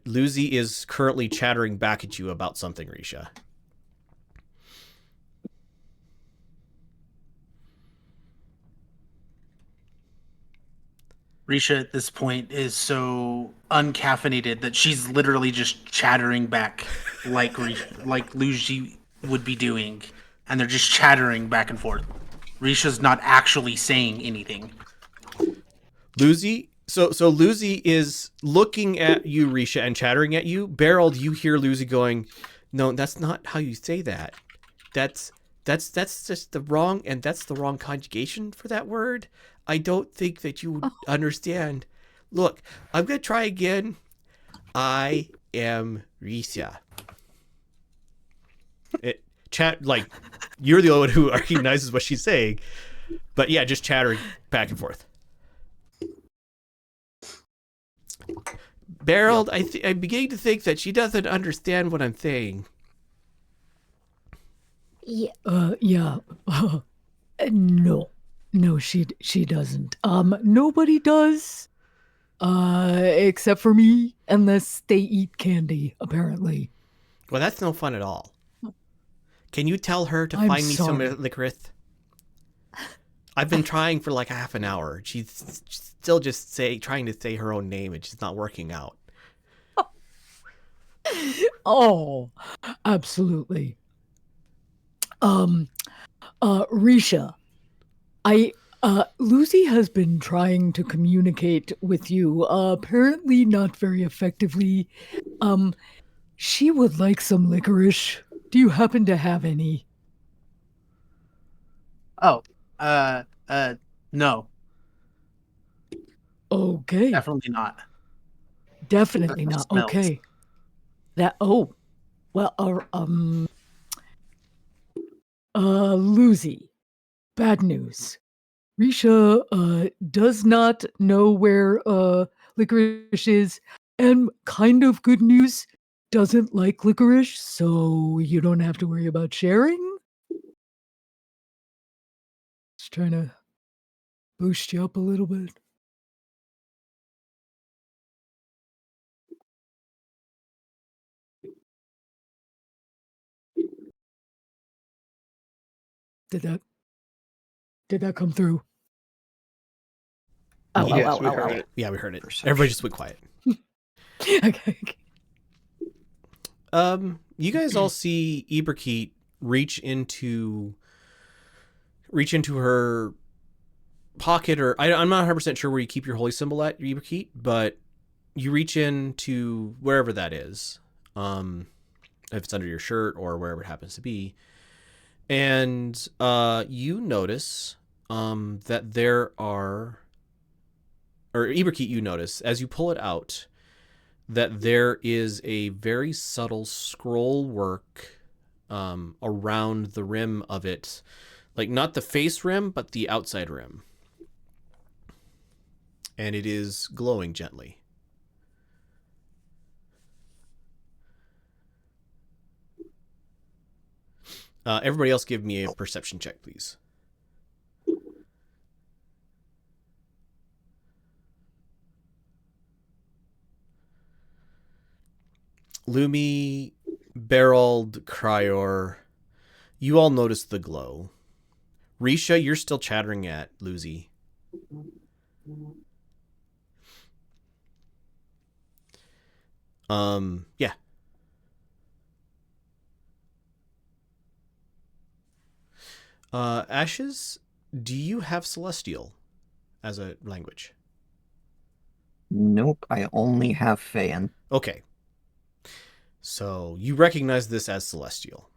Lucy is currently chattering back at you about something, Riisha. Riisha at this point is so uncaffeinated that she's literally just chattering back like Luigi would be doing, and they're just chattering back and forth. Risha's not actually saying anything. Lucy, so Lucy is looking at you, Riisha, and chattering at you. Beraald, you hear Lucy going, "No, that's not how you say that. That's just the wrong, and that's the wrong conjugation for that word. I don't think that you would understand. Look, I'm going to try again. I am Riisha." Chat, like, you're the only one who recognizes what she's saying. But yeah, just chattering back and forth. Beraald, I'm beginning to think that she doesn't understand what I'm saying. Yeah. No, she doesn't. Nobody does. Except for me, unless they eat candy, apparently. Well, that's no fun at all. Can you tell her to I'm find me some sorry. licorice? I've been trying for like half an hour. She's still just trying to say her own name, and she's not working out. Oh, absolutely. Riisha, Lucy has been trying to communicate with you, apparently not very effectively. She would like some licorice. Do you happen to have any? Oh, no, Okay. definitely not. Definitely not. Smells. Okay. Lucy, bad news. Riisha does not know where licorice is, and kind of good news, doesn't like licorice, so you don't have to worry about sharing. Just trying to boost you up a little bit. Did that come through? Oh, Yes, oh, we oh, heard oh, it. Yeah, we heard it. Perception. Everybody just went quiet. Okay. You guys all see Eberkeet reach into her pocket, or I'm not 100% sure where you keep your holy symbol at, Eberkeet, but you reach into wherever that is, if it's under your shirt or wherever it happens to be, and you notice that there are, or Eberkeet, you notice as you pull it out that there is a very subtle scroll work around the rim of it, like not the face rim, but the outside rim. And it is glowing gently. Everybody else give me a perception check, please. Lumi, Beraald, Criior, you all notice the glow. Riisha, you're still chattering at Lucy. Yeah. Ashes, do you have Celestial as a language? Nope, I only have Feyan. Okay. So you recognize this as Celestial.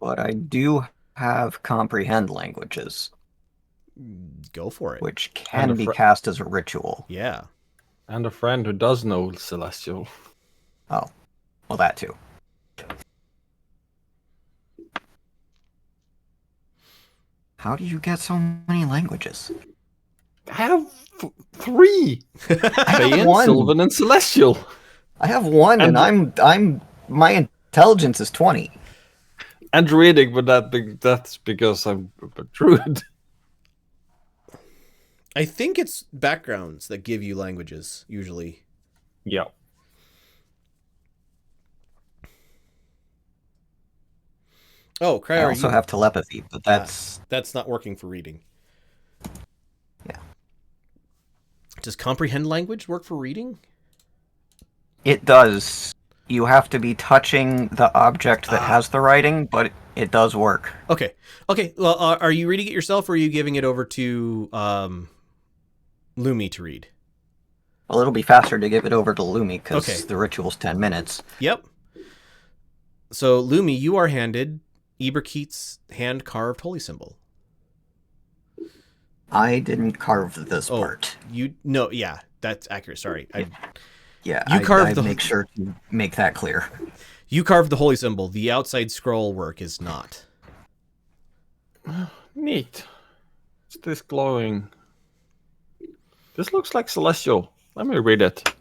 But I do have comprehend languages, Go for it. which can And a be fr- cast as a ritual. Yeah. And a friend who does know Celestial. Oh, well, that too. How do you get so many languages? I have 3. I have Feyan, one. Sylvan, and Celestial. I have one, and I'm my intelligence is 20. And Druidic, but that's because I'm a druid. I think it's backgrounds that give you languages, usually. Yeah. Oh, I Criior, also have telepathy, but that's not working for reading. Yeah. Does comprehend language work for reading? it does. You have to be touching the object that has the writing, but it does work. Okay. Okay. Well, are you reading it yourself, or are you giving it over to Lumi to read? Well, it'll be faster to give it over to Lumi because Okay. the ritual's 10 minutes. Yep. So, Lumi, you are handed Eberkeet's hand-carved holy symbol. I didn't carve this part. Yeah, that's accurate. Sorry. Yeah, You carved I the- make sure to make that clear. You carved the holy symbol. The outside scroll work is not. Neat. What's this glowing? This looks like Celestial. Let me read it.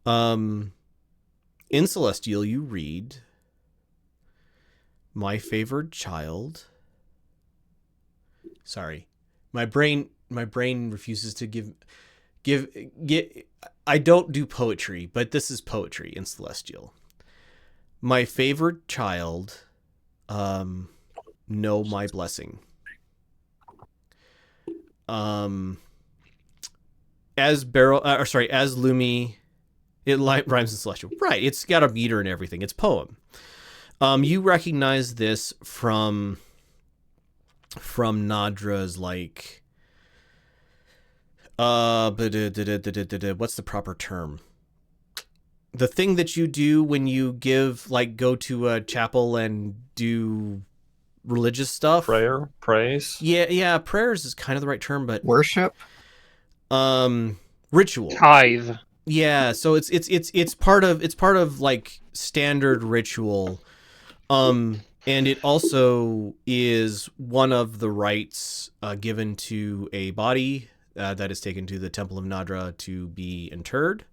In Celestial, you read, "My favored child." Sorry, my brain refuses to give. I don't do poetry, but this is poetry in Celestial. "My favored child, know my blessing." As Lumi, it rhymes in Celestial. Right, it's got a meter and everything. It's poem. You recognize this from Nadra's, like, what's the proper term? The thing that you do when you go to a chapel and do religious stuff. Prayer, praise. Yeah, prayers is kind of the right term, but Worship? ritual. Tithe. Yeah, so it's part of like standard ritual. And it also is one of the rites given to a body that is taken to the Temple of Nadra to be interred.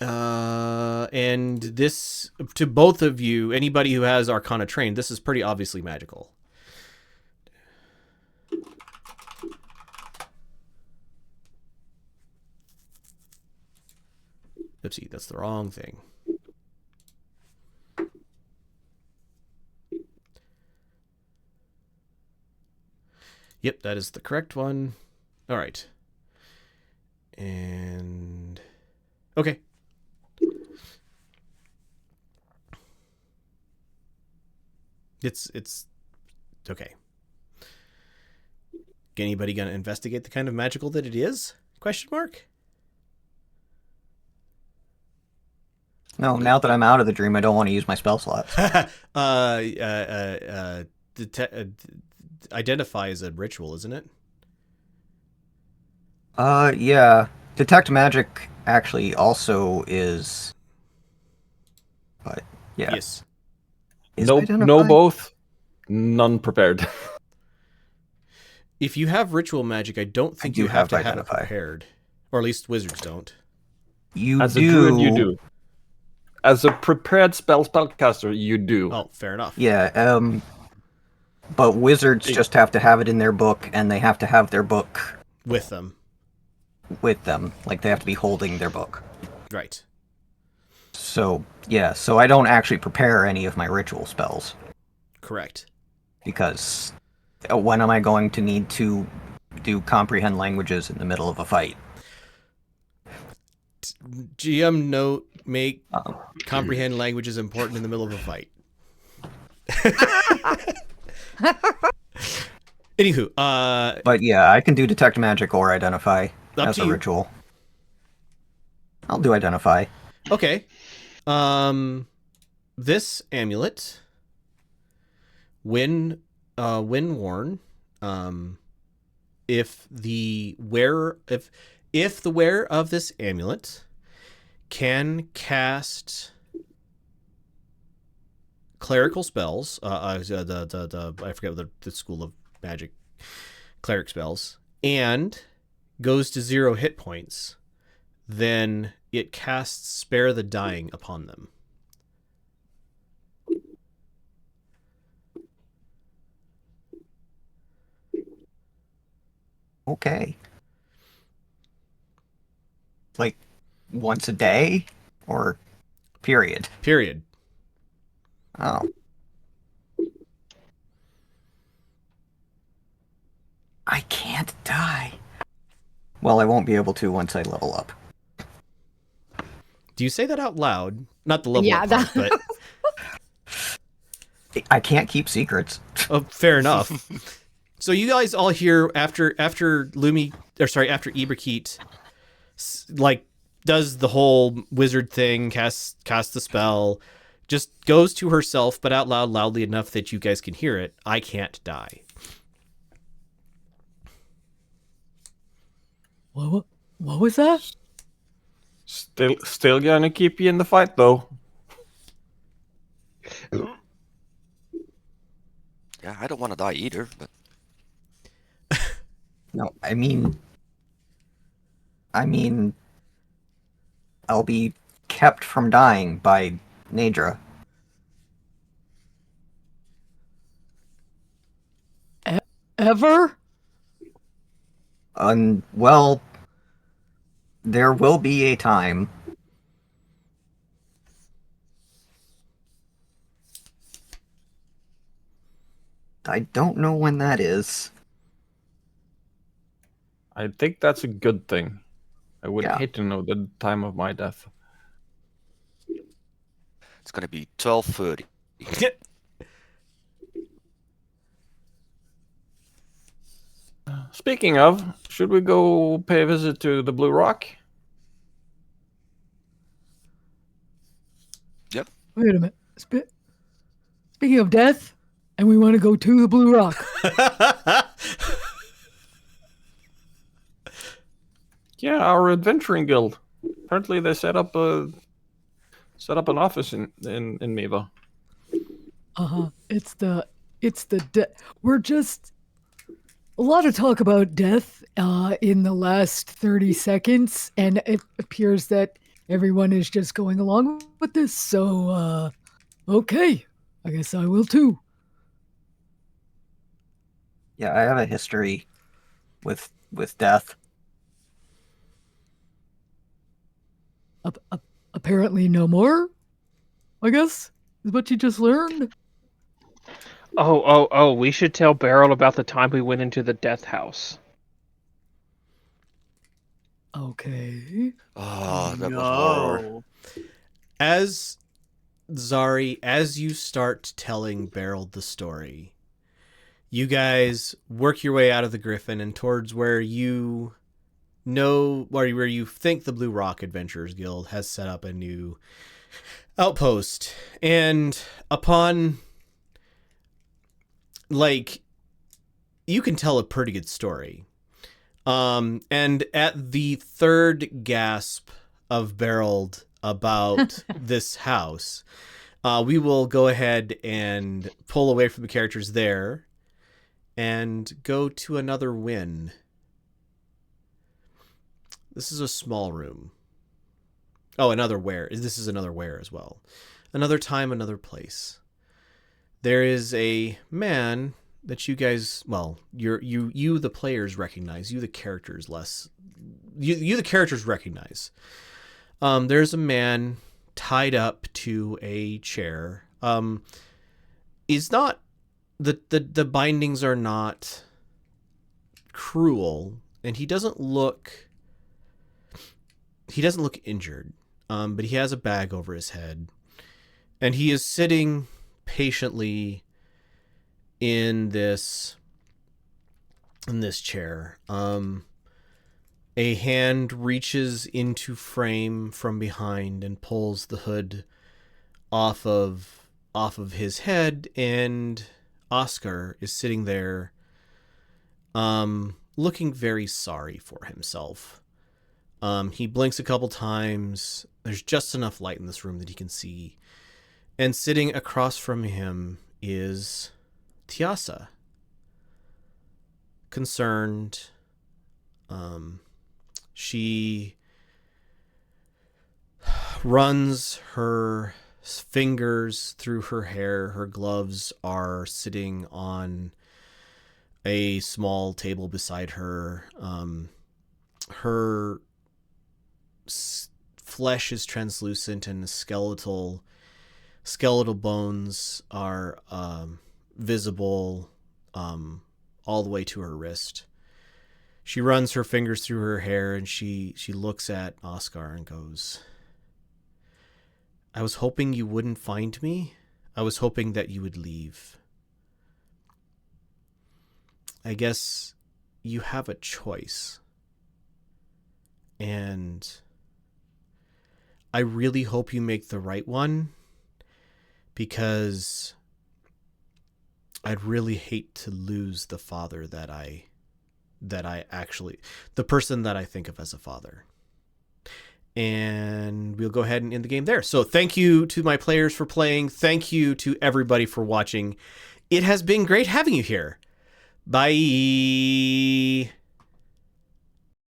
And this, to both of you, anybody who has Arcana trained, this is pretty obviously magical. Oopsie, that's the wrong thing. Yep, that is the correct one. All right. And okay. It's okay. Anybody gonna investigate the kind of magical that it is? Question mark? No, now that I'm out of the dream, I don't want to use my spell slots. Identify is a ritual, isn't it? Yeah. Detect magic actually also is. But yeah. Yes. No, both. None prepared. If you have ritual magic, I don't think you have to have it prepared, or at least wizards don't. As a druid, you do. As a prepared spellcaster, you do. Oh, fair enough. Yeah. But wizards just have to have it in their book, and they have to have their book with them. Like they have to be holding their book. Right. So yeah. So I don't actually prepare any of my ritual spells. Correct. Because when am I going to need to do comprehend languages in the middle of a fight? GM note: make comprehend languages important in the middle of a fight. Anywho, but yeah, I can do detect magic or identify as a ritual. I'll do identify. Okay. This amulet, when worn, if the wearer of this amulet can cast clerical spells, I forget the school of magic cleric spells, and goes to 0 hit points, then it casts Spare the Dying upon them. Okay. Like once a day or period? Period. Oh. I can't die. Well, I won't be able to once I level up. Do you say that out loud? Not the level up part, but I can't keep secrets. Oh, fair enough. So you guys all hear after Ibrakeet like does the whole wizard thing, casts the spell, just goes to herself, but out loudly enough that you guys can hear it. I can't die. What was that? Still gonna keep you in the fight, though. Yeah, I don't want to die either, but... No, I mean, I'll be kept from dying by Nadra. Ever? Well, there will be a time. I don't know when that is. I think that's a good thing. I would hate to know the time of my death. It's gonna be 12:30. Speaking of, should we go pay a visit to the Blue Rock? Yep. Wait a minute. Speaking of death, and we want to go to the Blue Rock. Yeah, our adventuring guild. Apparently, they set up an office in Miiva. We're just a lot of talk about death in the last 30 seconds, and it appears that everyone is just going along with this. So, okay, I guess I will too. Yeah, I have a history with death. Apparently, no more. I guess is what you just learned. Oh, we should tell Beraald about the time we went into the death house. Okay. Oh, that was horror. No. As Zari, as you start telling Beraald the story, you guys work your way out of the Griffin and towards where you know, where you think the Blue Rock Adventurers Guild has set up a new outpost. And upon, like, you can tell a pretty good story. And at the third gasp of Beraald about this house, we will go ahead and pull away from the characters there and go to another win. This is a small room. Oh, another where. This is another where as well. Another time, another place. There is a man that you guys, well, you the players recognize. You the characters less. You the characters recognize. There's a man tied up to a chair. Is not the bindings are not cruel, and he doesn't look injured. But he has a bag over his head, and he is sitting patiently in this chair. A hand reaches into frame from behind and pulls the hood off of his head, and Oscar is sitting there looking very sorry for himself. He blinks a couple times. There's just enough light in this room that he can see. And sitting across from him is Tiasa. Concerned. She runs her fingers through her hair. Her gloves are sitting on a small table beside her. Her flesh is translucent, and the skeletal bones are visible all the way to her wrist. She runs her fingers through her hair, and she looks at Oscar and goes, "I was hoping you wouldn't find me. I was hoping that you would leave. I guess you have a choice. And I really hope you make the right one, because I'd really hate to lose the father that I actually, the person that I think of as a father." And we'll go ahead and end the game there. So thank you to my players for playing. Thank you to everybody for watching. It has been great having you here. Bye.